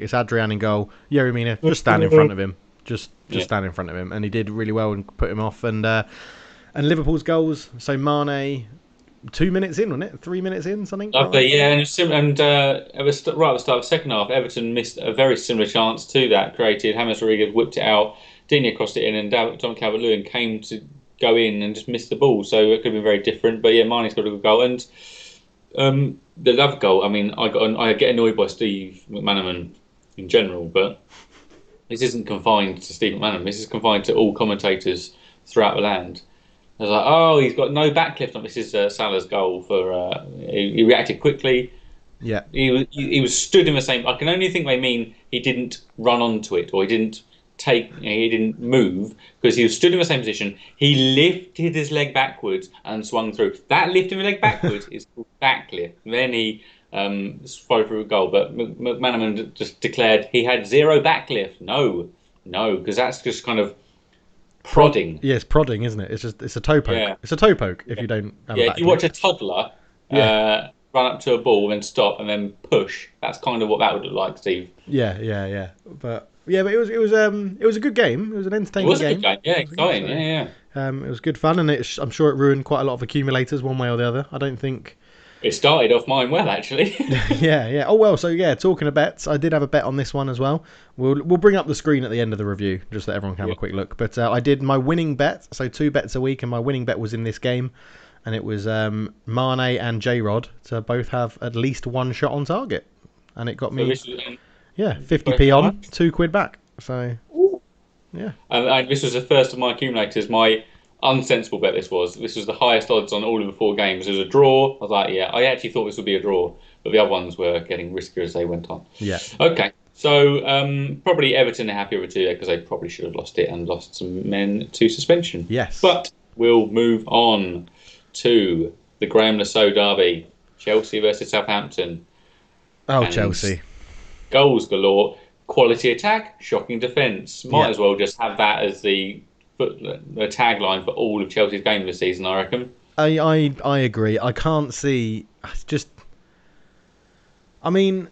goal. Yerry Mina just stand in front of him. Just stand in front of him, and he did really well and put him off. And Liverpool's goals, so Mane, 2 minutes in, wasn't it? 3 minutes in, something? Lovely, yeah. And right at the start of the second half, Everton missed a very similar chance to that created. James Rodriguez whipped it out, Digne crossed it in, and Tom Calvert-Lewin came to go in and just missed the ball. So it could have been very different. But yeah, Mane's got a good goal. And the love goal, I mean, I get annoyed by Steve McManaman in general, but this isn't confined to Steve McManaman. This is confined to all commentators throughout the land. I was like, he's got no backlift on. This is Salah's goal for. He reacted quickly. Yeah. He was stood in the same. I can only think they mean he didn't run onto it, or he didn't move, because he was stood in the same position. He lifted his leg backwards and swung through. That lifting the leg backwards is called backlift. Then he followed through a goal. But McManaman just declared he had zero backlift. No, because that's just kind of prodding. Yeah, it's prodding, isn't it? It's a toe poke. Yeah. It's a toe poke if you don't have if you watch a toddler run up to a ball, then stop, and then push, that's kind of what that would look like, Steve. But it was a good game. It was an entertaining game. Yeah, exciting. Yeah. It was good fun, and I'm sure it ruined quite a lot of accumulators one way or the other. I don't think. It started off mine well, actually. Yeah. Oh well. So yeah, talking of bets, I did have a bet on this one as well. We'll bring up the screen at the end of the review, just so everyone can have a quick look. But I did my winning bet, so 2 bets a week, and my winning bet was in this game, and it was Mane and J-Rod to both have at least 1 shot on target, and it got me 50p on, £2 back. So yeah. And this was the first of my accumulators. My unsensible bet this was. This was the highest odds on all of the 4 games. It was a draw. I was like, yeah, I actually thought this would be a draw, but the other ones were getting riskier as they went on. Yeah. Okay. So probably Everton are happy with 2 there because they probably should have lost it and lost some men to suspension. Yes. But we'll move on to the Graham Lasso derby, Chelsea versus Southampton. Oh, and Chelsea. Goals galore, quality attack, shocking defence. Might as well just have that as the tagline for all of Chelsea's game this season, I reckon. I agree. I can't see. I mean,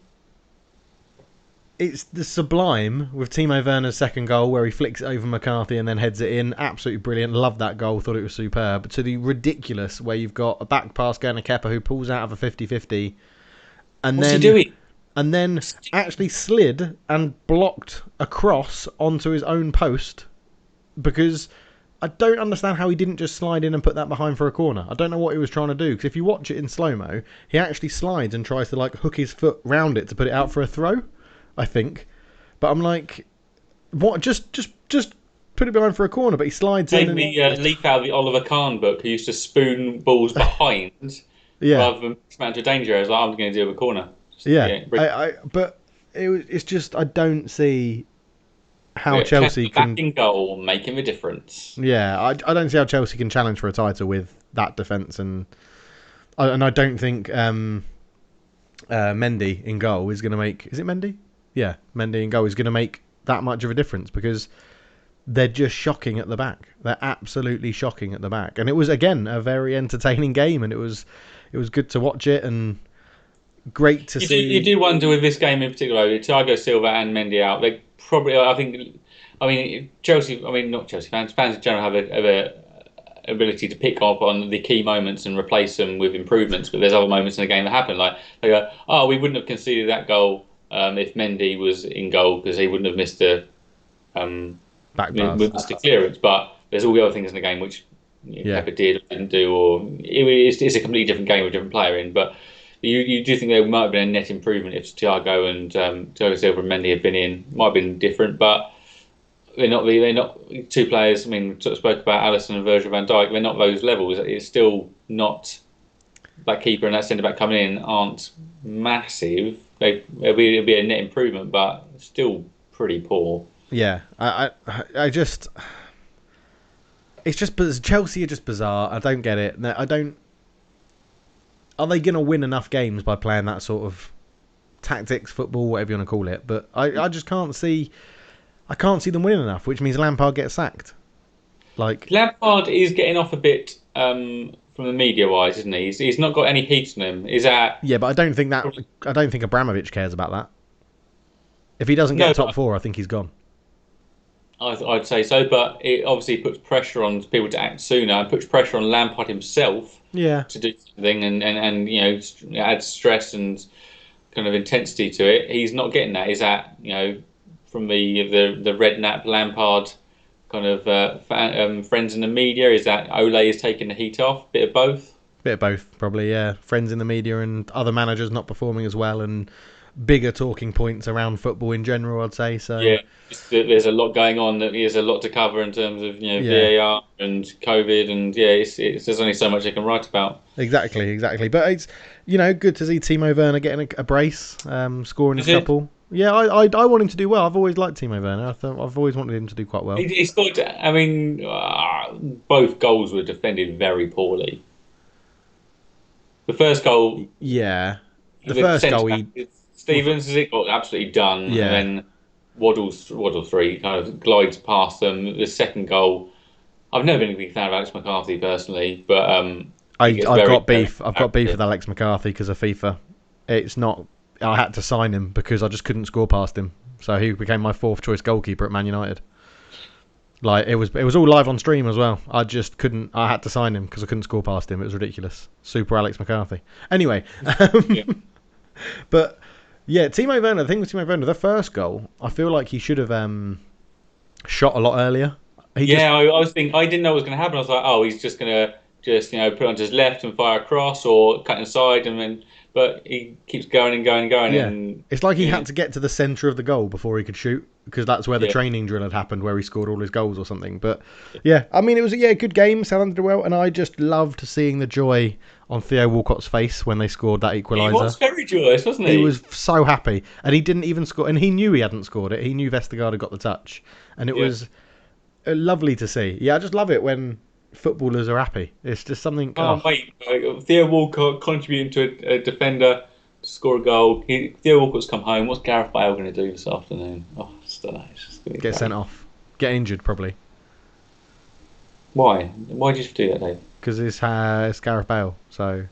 it's the sublime with Timo Werner's second goal where he flicks it over McCarthy and then heads it in. Absolutely brilliant. Loved that goal. Thought it was superb. To the ridiculous where you've got a back pass going to Kepa who pulls out of a 50-50. What's he doing? And then actually slid and blocked a cross onto his own post, because I don't understand how he didn't just slide in and put that behind for a corner. I don't know what he was trying to do, because if you watch it in slow-mo, he actually slides and tries to like hook his foot round it to put it out for a throw, I think. But I'm like, what? Just put it behind for a corner, but he slides in. Made me leap out of the Oliver Kahn book, who used to spoon balls behind rather than come out to danger. I was like, I'm going to do a corner. But it's just, I don't see how Chelsea can... Back in goal, making the difference. Yeah, I don't see how Chelsea can challenge for a title with that defence, and I don't think Mendy in goal is going to make... Is it Mendy? Yeah, Mendy in goal is going to make that much of a difference, because they're just shocking at the back. They're absolutely shocking at the back. And it was, again, a very entertaining game, and it was good to watch it, and great to see. You do wonder with this game in particular, Thiago Silva and Mendy out, they probably, Chelsea, not Chelsea fans in general have a ability to pick up on the key moments and replace them with improvements, but there's other moments in the game that happen, like they go, oh, we wouldn't have conceded that goal if Mendy was in goal, because he wouldn't have missed a back pass. Missed a clearance, but there's all the other things in the game which Pepper did or didn't do, or it's a completely different game with a different player in, but you do think there might have been a net improvement if Thiago and Thiago Silva and Mendy had been in. Might have been different, but they're not 2 players. I mean, sort of spoke about Alisson and Virgil van Dijk. They're not those levels. It's still not that keeper and that centre back coming in aren't massive. It'll be a net improvement, but still pretty poor. Yeah, I just, it's just Chelsea are just bizarre. I don't get it. I don't. Are they going to win enough games by playing that sort of tactics, football, whatever you want to call it? But I just can't see. I can't see them winning enough, which means Lampard gets sacked. Like, Lampard is getting off a bit from the media wise, isn't he? He's not got any heat on him. Is that? Yeah, but I don't think Abramovich cares about that. If he doesn't get top 4, I think he's gone. I'd say so, but it obviously puts pressure on people to act sooner, and puts pressure on Lampard himself. Yeah. To do something and add stress and kind of intensity to it. He's not getting that. Is that from the Redknapp Lampard kind of friends in the media? Is that Ole is taking the heat off? Bit of both. Bit of both, probably. Yeah, friends in the media and other managers not performing as well, and bigger talking points around football in general, I'd say. So yeah, there's a lot going on. There's a lot to cover in terms of VAR and COVID, and there's only so much they can write about. Exactly. But it's good to see Timo Werner getting a brace, scoring a couple. Yeah, I want him to do well. I've always liked Timo Werner. I've always wanted him to do quite well. He scored. I mean, both goals were defended very poorly. The first goal. Yeah, the first goal. Stevens got absolutely done, and then Waddle 3 kind of glides past them. The second goal, I've never been a big fan of Alex McCarthy personally, but I've got beef with Alex McCarthy because of FIFA. It's not. I had to sign him because I just couldn't score past him, so he became my 4th choice goalkeeper at Man United. Like it was all live on stream as well. I just couldn't. I had to sign him because I couldn't score past him. It was ridiculous. Super Alex McCarthy. Anyway, Yeah. but yeah, Timo Werner. The thing with Timo Werner, the first goal, I feel like he should have shot a lot earlier. I was thinking I didn't know what was going to happen. I was like, oh, he's just going to put it onto his left and fire across or cut inside, and then but he keeps going and going and going. Yeah. And It's like he had to get to the centre of the goal before he could shoot, because that's where the training drill had happened, where he scored all his goals or something. But yeah, I mean, it was a good game. Southampton did well, and I just loved seeing the joy on Theo Walcott's face when they scored that equaliser. He was very joyous, wasn't he? He was so happy, and he didn't even score, and he knew he hadn't scored it. He knew Vestergaard had got the touch, and it was lovely to see. Yeah, I just love it when footballers are happy. It's just something. Mate, Theo Walcott contributing to a defender to score a goal. Theo Walcott's come home. What's Gareth Bale going to do this afternoon? Oh, I don't know. It's just Get sent off. Get injured, probably. Why? Why did you do that, Dave? Because it's Gareth Bale. So,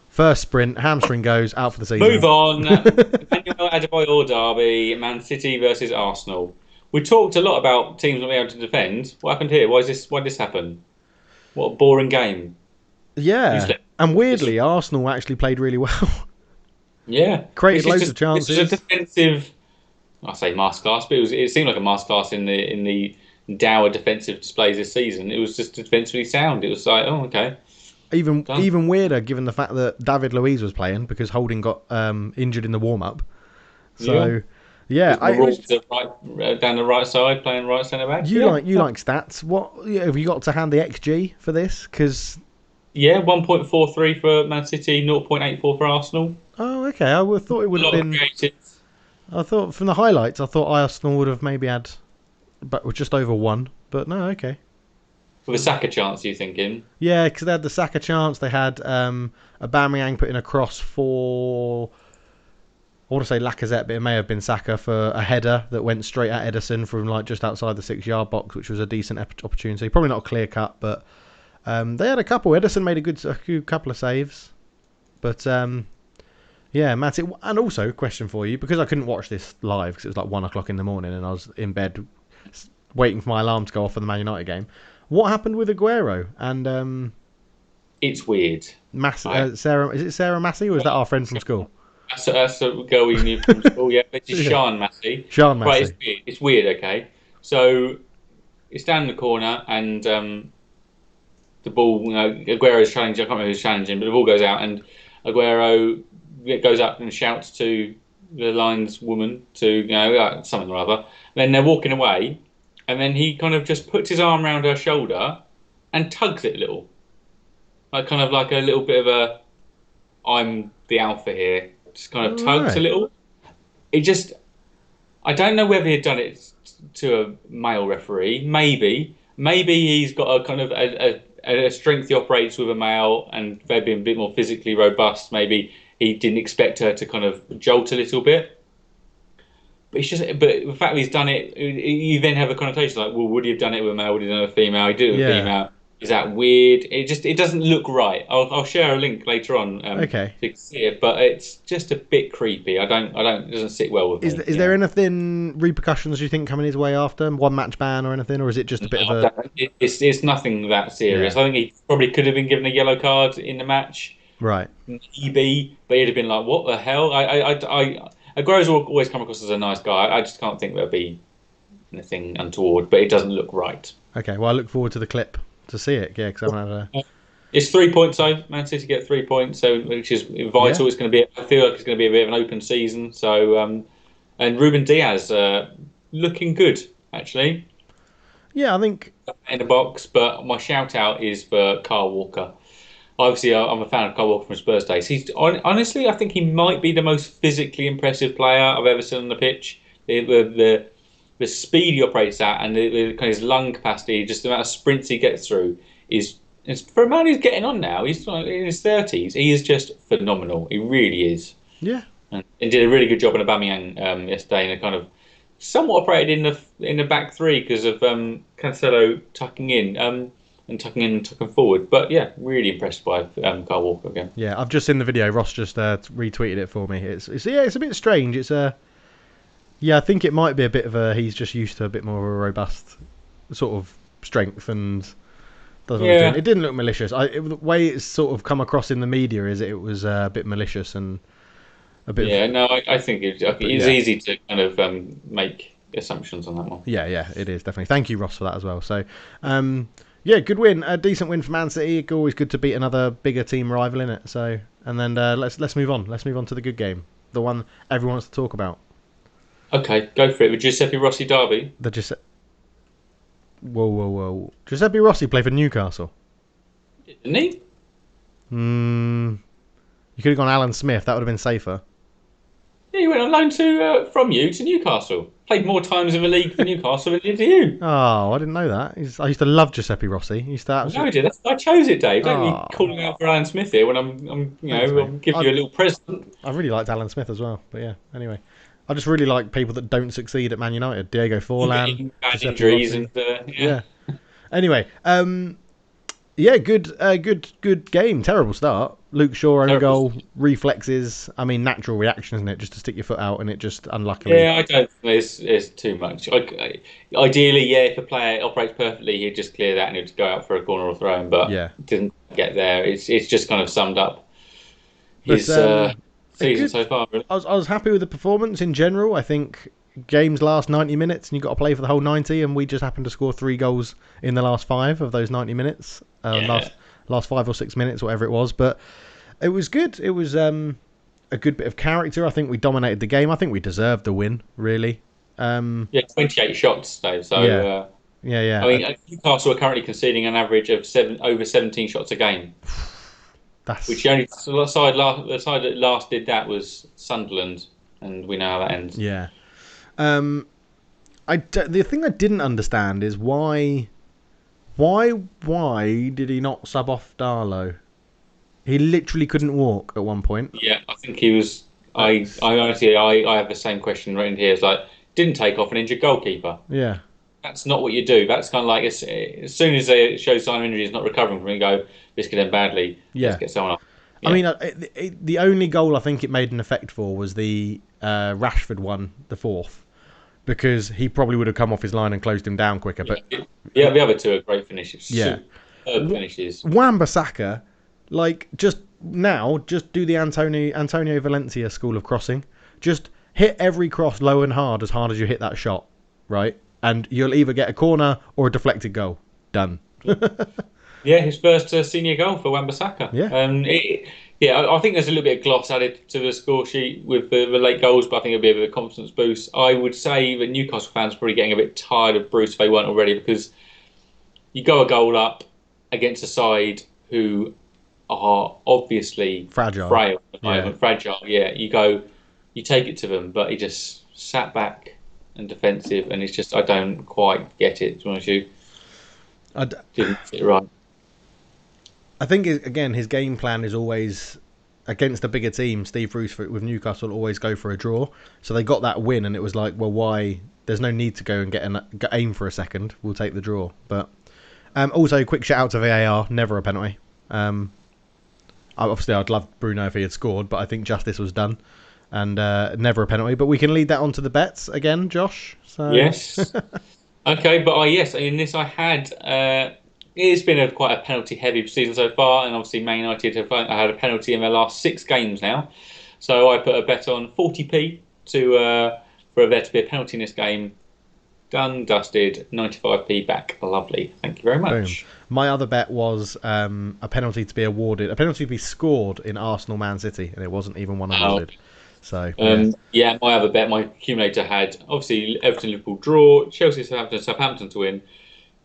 first sprint, hamstring goes, out for the season. Move on. Emmanuel Adebayor derby, Man City versus Arsenal. We talked a lot about teams not being able to defend. What happened here? Why did this happen? What a boring game. Yeah. And weirdly, Arsenal actually played really well. Yeah. Created loads of chances. It was a defensive, I say masterclass, but it seemed like a masterclass in the dour defensive displays this season. It was just defensively sound. It was like, oh, okay. Even weirder, given the fact that David Luiz was playing, because Holding got injured in the warm-up. So... Yeah, down the right side, playing right centre back. You like stats? What have you got to hand the XG for this? Because 1.43 for Man City, 0.84 for Arsenal. Oh, okay. I thought it would have been. I thought from the highlights, I thought Arsenal would have maybe had, but just over 1. But no, okay. With a Saka chance, you thinking? Yeah, because they had the Saka chance. They had Aubameyang putting a cross for. I want to say Lacazette, but it may have been Saka for a header that went straight at Ederson from like just outside the 6-yard box, which was a decent opportunity. Probably not a clear cut, but they had a couple. Ederson made a couple of saves, but yeah, Matt. And also, question for you, because I couldn't watch this live because it was like 1 o'clock in the morning and I was in bed waiting for my alarm to go off for the Man United game. What happened with Aguero and? It's weird. Sarah, is it Sarah Massey or is that our friend from school? That's a girl we knew from school, yeah. It's Sian Massey. Sian Massey. Right, it's weird, okay. So, it's down in the corner, and the ball, Aguero's challenging, I can't remember who's challenging, but the ball goes out, and Aguero goes up and shouts to the lineswoman to, something or other. Then they're walking away, and then he kind of just puts his arm around her shoulder and tugs it a little. Like a little bit of a, I'm the alpha here. Just kind of tugs a little. I don't know whether he'd done it to a male referee. Maybe he's got a kind of a strength he operates with a male, and they've been a bit more physically robust. Maybe he didn't expect her to kind of jolt a little bit. But the fact that he's done it, you then have a connotation like, well, would he have done it with a male? Would he have done it with a female? He did it with a female. Is that weird? It doesn't look right. I'll share a link later on. Okay. So you can see it, but it's just a bit creepy. It doesn't sit well with me. Is there anything repercussions you think coming his way after 1 match ban or anything, or is it just a bit of a? It's nothing that serious. I think he probably could have been given a yellow card in the match. Right. Maybe, but he'd have been like, "What the hell?" Aguero's always come across as a nice guy. I just can't think there'd be anything untoward, but it doesn't look right. Okay. Well, I look forward to the clip to see it. Yeah, because I haven't had a. It's 3 points though. Man City get 3 points, which is vital. Yeah. It's going to be. I feel like it's going to be a bit of an open season. So, and Ruben Diaz looking good actually. Yeah, I think in the box. But my shout out is for Kyle Walker. Obviously, I'm a fan of Kyle Walker from Spurs days. Honestly, I think he might be the most physically impressive player I've ever seen on the pitch. The speed he operates at and the kind of his lung capacity, just the amount of sprints he gets through is for a man who's getting on now. He's in his 30s. He is just phenomenal. He really is. Yeah, and did a really good job on Aubameyang yesterday, and kind of somewhat operated in the back three because of Cancelo tucking in. And tucking forward. But yeah, really impressed by Kyle Walker again. Yeah, I've just seen the video. Ross just retweeted it for me. It's a bit strange. I think it might be a bit of a, he's just used to a bit more of a robust sort of strength and does what it's doing. It didn't look malicious. The way it's sort of come across in the media is it was a bit malicious and a bit. Yeah, no, I think it's easy to kind of make assumptions on that one. Yeah, it is definitely. Thank you, Ross, for that as well. So, yeah, good win, a decent win for Man City. Always good to beat another bigger team rival in it. So, and then let's move on. Let's move on to the good game, the one everyone wants to talk about. Okay, go for it. With Giuseppe Rossi derby. Whoa. Giuseppe Rossi played for Newcastle. Didn't he? You could have gone Alan Smith. That would have been safer. Yeah, he went on loan from you to Newcastle. Played more times in the league for Newcastle than he did to you. Oh, I didn't know that. I used to love Giuseppe Rossi. I chose it, Dave. Don't be calling out for Alan Smith here when I'll give you a little present. I really liked Alan Smith as well. But yeah, anyway. I just really like people that don't succeed at Man United. Diego Forlan, bad injuries, and yeah. Anyway, good game. Terrible start. Luke Shaw own goal, reflexes. I mean, natural reaction, isn't it? Just to stick your foot out, and it just unluckily. Yeah, I don't think it's too much. Ideally, if a player operates perfectly, he'd just clear that and he'd go out for a corner or throw in. But didn't get there. It's just kind of summed up his season so far. Really. I was happy with the performance in general. I think games last 90 minutes, and you've got to play for the whole 90, and we just happened to score 3 goals in the last 5 of those 90 minutes. Last 5 or 6 minutes, whatever it was. But it was good. It was a good bit of character. I think we dominated the game. I think we deserved the win, really. 28 shots, though. So yeah. I mean, Newcastle are currently conceding an average of over 17 shots a game. Which the side that last did that was Sunderland, and we know how that ends. Yeah. The thing I didn't understand is why did he not sub off Darlow? He literally couldn't walk at one point. Yeah, I think he was. I honestly have the same question right in here. It's like, didn't take off an injured goalkeeper. Yeah. That's not what you do. That's kind of like as soon as they show sign of injury, is not recovering from it, go, this could end badly. Yeah. Let's get someone off. Yeah. I mean, the only goal I think it made an effect for was the Rashford one, the 4th, because he probably would have come off his line and closed him down quicker. But the other 2 are great finishes. Yeah, superb finishes. Wan-Bissaka, just do the Antonio Valencia school of crossing. Just hit every cross low and hard as you hit that shot, right? And you'll either get a corner or a deflected goal. Done. Yeah, his first senior goal for Wan-Bissaka. Yeah. I think there's a little bit of gloss added to the score sheet with the late goals, but I think it'll be a bit of a confidence boost. I would say that Newcastle fans are probably getting a bit tired of Bruce if they weren't already, because you go a goal up against a side who are obviously frail. Fragile. Yeah, you take it to them, but he just sat back and defensive, and it's just I don't quite get it. To be honest with you, didn't fit right. I think, again, his game plan is always against a bigger team. Steve Bruce with Newcastle always go for a draw. So they got that win, and it was like, well, why? There's no need to go and aim for a second. We'll take the draw. But also, quick shout out to VAR. Never a penalty. Obviously, I'd love Bruno if he had scored, but I think justice was done, and never a penalty. But we can lead that on to the bets again, Josh. So. Yes. Okay, but in this I had. It's been quite a penalty-heavy season so far, and obviously Man United have had a penalty in their last 6 games now. So I put a bet on 40p for there to be a penalty in this game. Done, dusted, 95p back. Lovely. Thank you very much. Boom. My other bet was a penalty to be awarded, a penalty to be scored in Arsenal-Man City, and it wasn't even one awarded. So my other bet, my accumulator had obviously Everton, Liverpool draw, Chelsea, Southampton to win.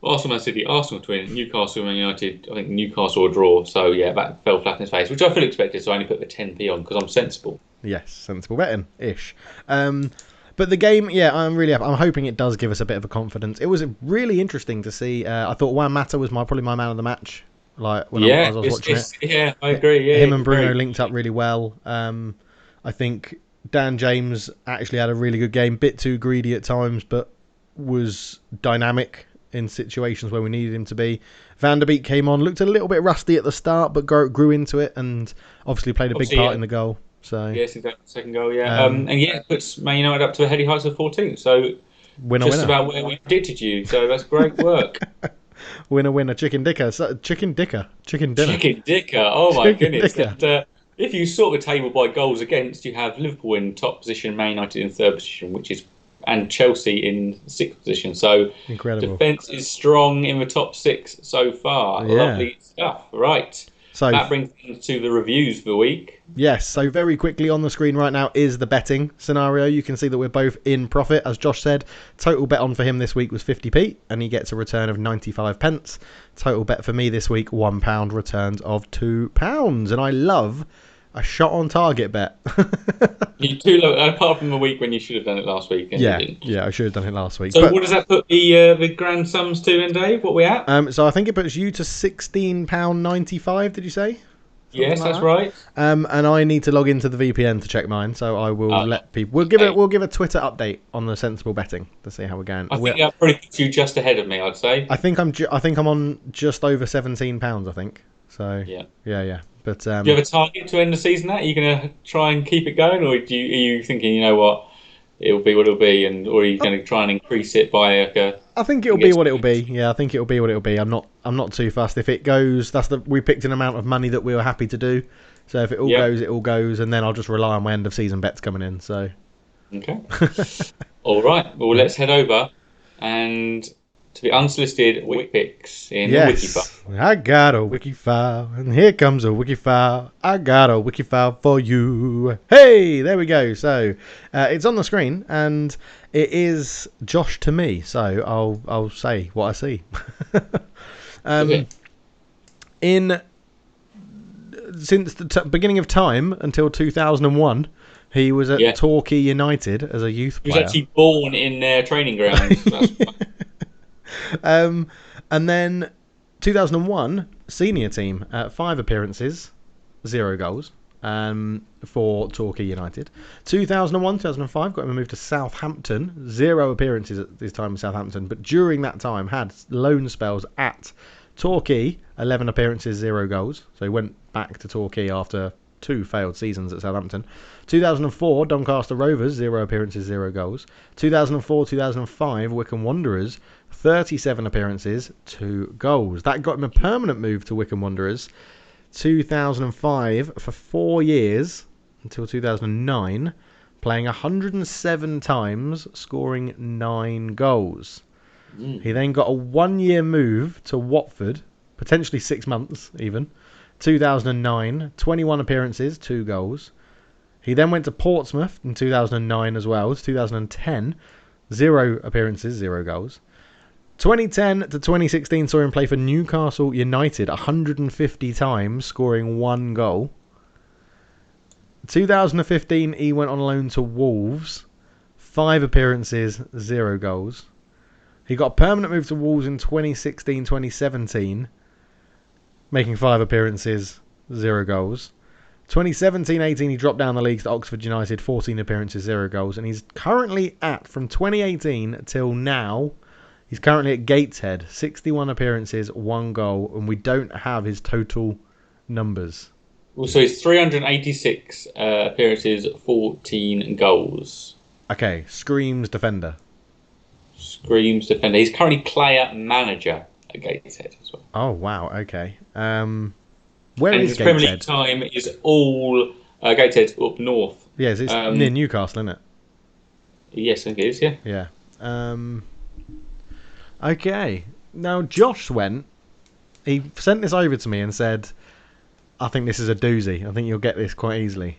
Arsenal, Man City, Arsenal to win, Newcastle, Man United, I think Newcastle a draw. So, that fell flat in his face, which I fully expected, so I only put the 10p on because I'm sensible. Yes, sensible betting-ish. But the game, I'm really happy. I'm hoping it does give us a bit of a confidence. It was really interesting to see. I thought Juan Mata was probably my man of the match. When I was watching it. Yeah, I agree. Yeah, him and Bruno linked up really well. I think Dan James actually had a really good game. Bit too greedy at times, but was dynamic in situations where we needed him to be. Van der Beek came on, looked a little bit rusty at the start, but grew into it, and obviously played a big part in the goal. So yes, exactly. Second goal, yeah. And it puts Man United up to the heady heights of 14th. So Winner, just winner. about where we predicted you. So that's great work. Winner, winner, chicken dicker. Chicken dicker. Chicken dinner. Chicken dicker. Oh my Chicken goodness. dicker. And if you sort the table by goals against, you have Liverpool in top position, Man United in third position, and Chelsea in sixth position. So Incredible. defence is strong in the top six so far. Yeah. Lovely stuff. Right. So That brings us to the reviews for the week. yes, so very quickly on the screen right now is the betting scenario. You can see that we're both in profit. As Josh said, total bet on for him this week was 50p, and he gets a return of 95 pence. Total bet for me this week, £1, returns of £2. And I love a shot on target bet. You do, apart from the week when you should have done it last week. And yeah, you didn't. I should have done it last week. So what does that put the grand sums to then, Dave? What are we at? So I think it puts you to £16.95, did you say? Yes, that's right. And I need to log into the VPN to check mine, so I will let people. We'll give a Twitter update on the sensible betting to see how we're going. I think that probably puts you just ahead of me. I'd say. I think I'm on just over £17. I think so. Yeah. But do you have a target to end the season at? Are you going to try and keep it going, or are you thinking, you know what, it'll be what it'll be, or are you going to try and increase it by like a? I think it'll be what it'll be. Yeah, I think it'll be what it'll be. I'm not too fussed. If it goes, we picked an amount of money that we were happy to do. So if it all goes, it all goes, and then I'll just rely on my end of season bets coming in. So. Okay. All right. Well, let's head over and to the unsolicited Wiki picks in the Wikifile. I got a Wikifile, and here comes a Wikifile. I got a Wikifile for you. Hey, there we go. So it's on the screen, and it is Josh to me. So I'll say what I see. Since the beginning of time until 2001, he was at Torquay United as a youth player. He was actually born in their training grounds. And then 2001 senior team, 5 appearances, 0 goals for Torquay United. 2001, 2005 got him moved to Southampton, 0 appearances at this time in Southampton, but during that time had loan spells at Torquay, 11 appearances, 0 goals. So he went back to Torquay after 2 failed seasons at Southampton. 2004 Doncaster Rovers, 0 appearances, 0 goals. 2004-2005 Wycombe Wanderers, 37 appearances, 2 goals. That got him a permanent move to Wycombe Wanderers. 2005 for 4 years until 2009, playing 107 times, scoring 9 goals. He then got a 1-year move to Watford, potentially 6 months even. 2009, 21 appearances, 2 goals. He then went to Portsmouth in 2009 as well. 2010, 0 appearances, 0 goals. 2010 to 2016 saw him play for Newcastle United 150 times, scoring 1 goal. 2015, he went on loan to Wolves, 5 appearances, 0 goals. He got a permanent move to Wolves in 2016-2017, making 5 appearances, 0 goals. 2017-18, he dropped down the leagues to Oxford United, 14 appearances, 0 goals. And he's currently from 2018 till now, he's currently at Gateshead, 61 appearances, 1 goal. And we don't have his total numbers. Well, so he's 386 appearances, 14 goals. Okay, screams defender. Screams defender. He's currently player manager at Gateshead as well. Oh, wow, okay. Where and is his Gateshead? Premier League time is all Gateshead's up north. Yes, it's near Newcastle, isn't it? Yes, I think it is, yeah. Yeah. Okay. Now, Josh he sent this over to me and said, I think this is a doozy. I think you'll get this quite easily.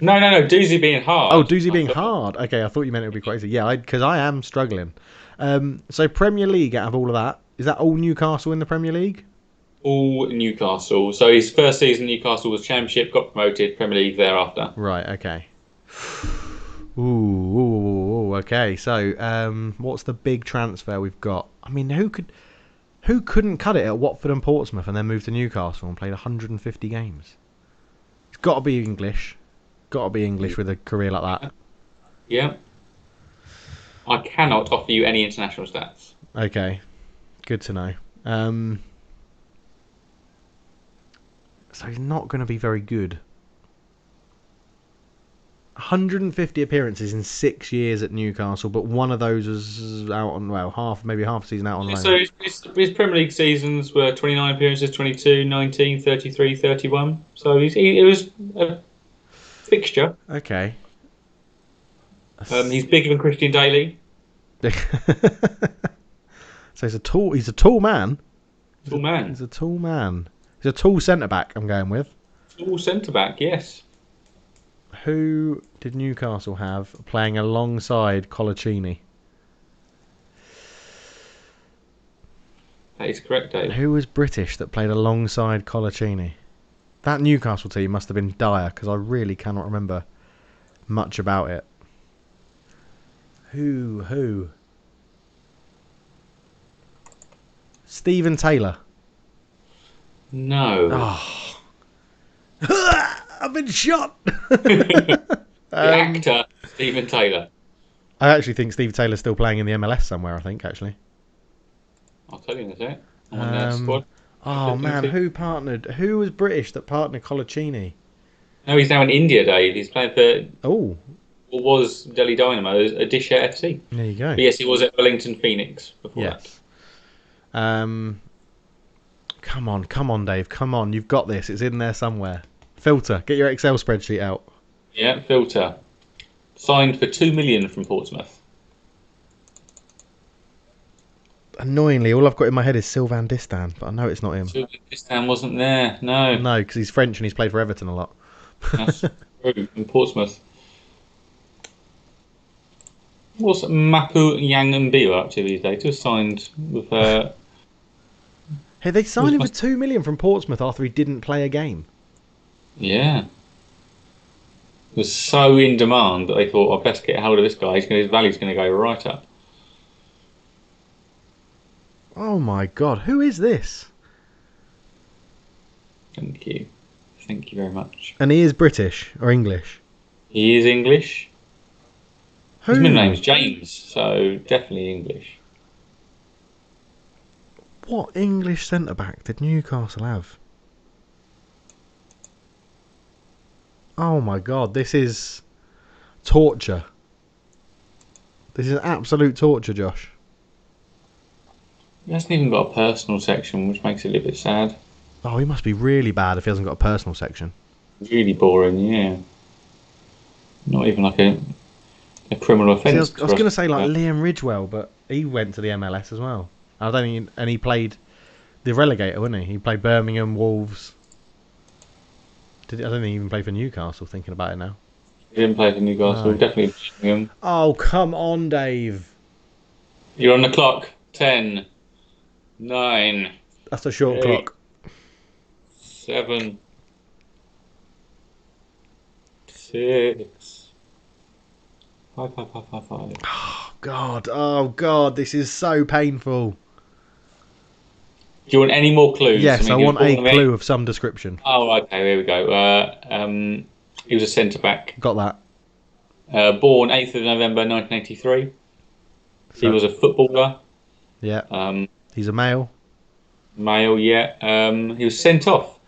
No. Doozy being hard. Oh, doozy being hard. Okay, I thought you meant it would be quite easy. Yeah, because I am struggling. So Premier League, out of all of that, is that all Newcastle in the Premier League? All Newcastle. So his first season, Newcastle was Championship, got promoted, Premier League thereafter. Right, okay. Ooh, okay. So, what's the big transfer we've got? I mean, who couldn't cut it at Watford and Portsmouth and then move to Newcastle and played 150 games? It's got to be English. Got to be English with a career like that. Yeah. I cannot offer you any international stats. Okay. Good to know. So he's not going to be very good. 150 appearances in 6 years at Newcastle, but one of those was out on, well, maybe half a season out on loan. So his Premier League seasons were 29 appearances, 22, 19, 33, 31. So it was a fixture. Okay. He's bigger than Christian Daly. So he's a tall man. Tall man. He's a tall man. He's a tall centre back. I'm going with. Tall centre back. Yes. Who did Newcastle have playing alongside Colaccini? That is correct, Dave. Who was British that played alongside Colaccini? That Newcastle team must have been dire because I really cannot remember much about it. Who? Stephen Taylor. No. Oh. I've been shot. The actor Stephen Taylor. I actually think Steve Taylor's still playing in the MLS somewhere. I think actually. I'll tell you in a sec. On their squad. Oh man, who was British that partnered Colaccini? No, he's now in India, Dave. He's playing for what was Delhi Dynamo, Odisha FC. There you go. But yes, he was at Wellington Phoenix before that. Come on, Dave. Come on, you've got this. It's in there somewhere. Filter. Get your Excel spreadsheet out. Yeah, filter. Signed for $2 million from Portsmouth. Annoyingly, all I've got in my head is Sylvain Distin, but I know it's not him. Sylvain Distin wasn't there. No. No, because he's French and he's played for Everton a lot. That's true. In Portsmouth. What's Mapu Yang and Mbio up to these days? Just signed with. Hey, they signed him for $2 million from Portsmouth after he didn't play a game. Yeah. It was so in demand that they thought, I best get a hold of this guy. His value's going to go right up. Oh my God, who is this? Thank you. Thank you very much. And he is British or English? He is English. Who? His middle name's James, so definitely English. What English centre-back did Newcastle have? Oh my God, this is torture. This is absolute torture, Josh. He hasn't even got a personal section, which makes it a little bit sad. Oh, he must be really bad if he hasn't got a personal section. Really boring, yeah. Not even like a criminal offence. See, I was going to say like Liam Ridgewell, but he went to the MLS as well. I don't think, and he played the relegator, wasn't he? He played Birmingham, Wolves. I don't think he even played for Newcastle. Thinking about it now, he didn't play for Newcastle. No. Definitely Birmingham. Oh come on, Dave! You're on the clock. 10, 9. That's a short 8, clock. 7, 6, 5. Oh God! This is so painful. Do you want any more clues? Yes, I want a clue of some description. Oh, okay, there we go. He was a centre back. Got that. Born 8th of November 1983. He was a footballer. Yeah. He's a male. Male, yeah. He was sent off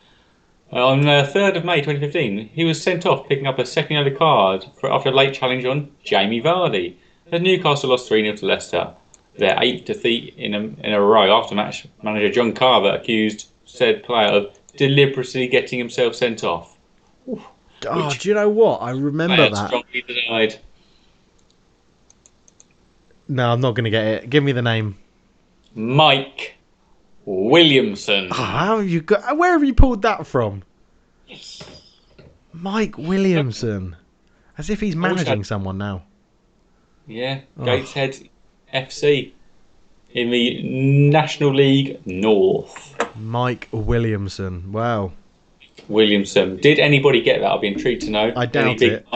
on 3rd of May 2015. He was sent off picking up a second yellow card after a late challenge on Jamie Vardy. As Newcastle lost 3-0 to Leicester. Their 8th defeat in a row after match manager John Carver accused said player of deliberately getting himself sent off. Oof. Oh, do you know what? I remember that. Strongly denied. No, I'm not going to get it. Give me the name. Mike Williamson. Oh, how have you got? Where have you pulled that from? Yes. Mike Williamson. As if he's managing someone now. Yeah, Gateshead FC in the National League North. Mike Williamson. Wow. Williamson. Did anybody get that? I'd be intrigued to know. I doubt it.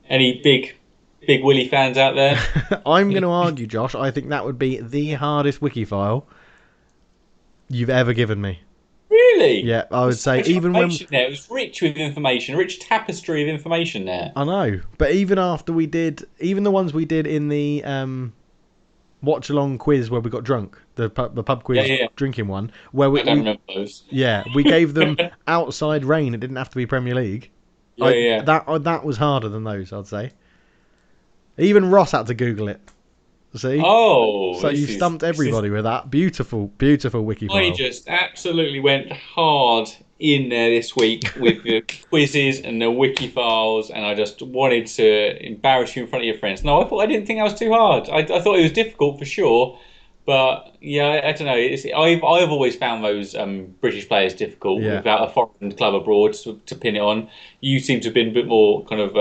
Any big Willie fans out there? I'm going to argue, Josh. I think that would be the hardest Wikifile you've ever given me. Really? Yeah, I would say even when there, it was rich with information, rich tapestry of information there. I know, but even after we did, even the ones we did in the watch along quiz where we got drunk, the pub quiz drinking one, where I don't remember those. Yeah, we gave them outside rain. It didn't have to be Premier League. Yeah. That was harder than those, I'd say. Even Ross had to Google it. See? Oh, So you stumped this is. everybody with that. Beautiful, beautiful wiki I file. just absolutely went hard in there this week with the quizzes and the wiki files, and I just wanted to embarrass you in front of your friends. No, I didn't think that was too hard. I thought it was difficult for sure, but yeah, I don't know. I've always found those British players difficult Yeah. without a foreign club abroad to pin it on. You seem to have been a bit more kind of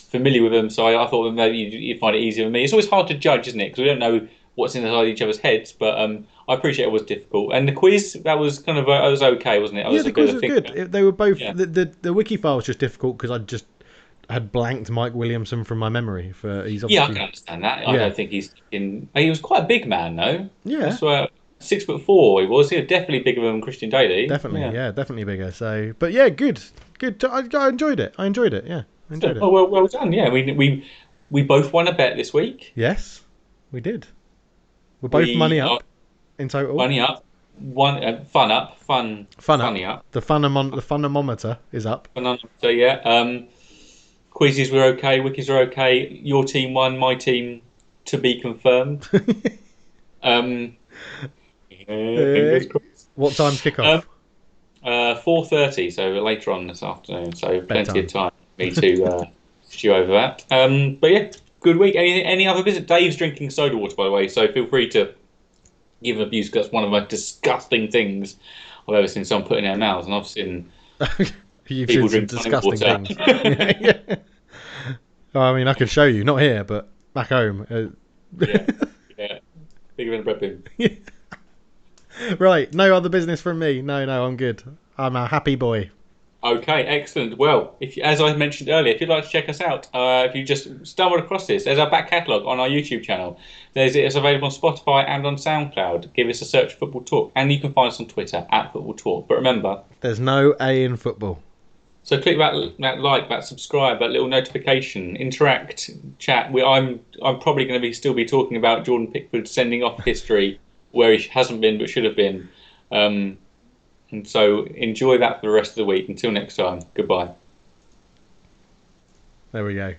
familiar with them, so I thought that maybe you'd find it easier than me. It's always hard to judge, isn't it? Because we don't know what's inside each other's heads, but I appreciate it was difficult. And the quiz, that was kind of, I was okay, wasn't it? I Yeah, was the a bit quiz of a was thinker. good. They were both Yeah. the wiki file was just difficult because I just had blanked Mike Williamson from my memory. For he's Yeah, I obviously can understand that. I yeah don't think he's in. He was quite a big man, though. I yeah swear, 6'4" he was. He was definitely bigger than Christian Daly. definitely Yeah. definitely bigger. So but yeah, good. I enjoyed it. I enjoyed it. Yeah, I enjoyed it. Oh, well done. Yeah, we both won a bet this week. Yes, we did. We're both We money are up in total. money up, one fun up, Fun up. funny up. The funamometer is up. So yeah, quizzes were okay, wikis are okay. Your team won, my team to be confirmed. Um, yeah, fingers crossed. What time's Um, kickoff? 4:30, so later on this afternoon. So plenty Bedtime. of time for me to stew over that. But yeah, good week. Any other visit? Dave's drinking soda water, by the way. So feel free to give him abuse because that's one of the most disgusting things I've ever seen someone put in their mouths, and I've seen You've people seen some drink tonic disgusting water. things. Yeah. I mean, I could show you. Not here, but back home. Yeah, yeah, bigger than a bread bin. Right. No other business from me. No, I'm good. I'm a happy boy. Okay, excellent. Well, as I mentioned earlier, if you'd like to check us out, if you just stumbled across this, there's our back catalogue on our YouTube channel. It's available on Spotify and on SoundCloud. Give us a search for Football Talk, and you can find us on Twitter at Football Talk. But remember, There's no A in football. so click that like, that subscribe, that little notification, interact, chat. I'm probably going to still be talking about Jordan Pickford sending off history where he hasn't been but should have been. And so enjoy that for the rest of the week. Until next time, goodbye. There we go.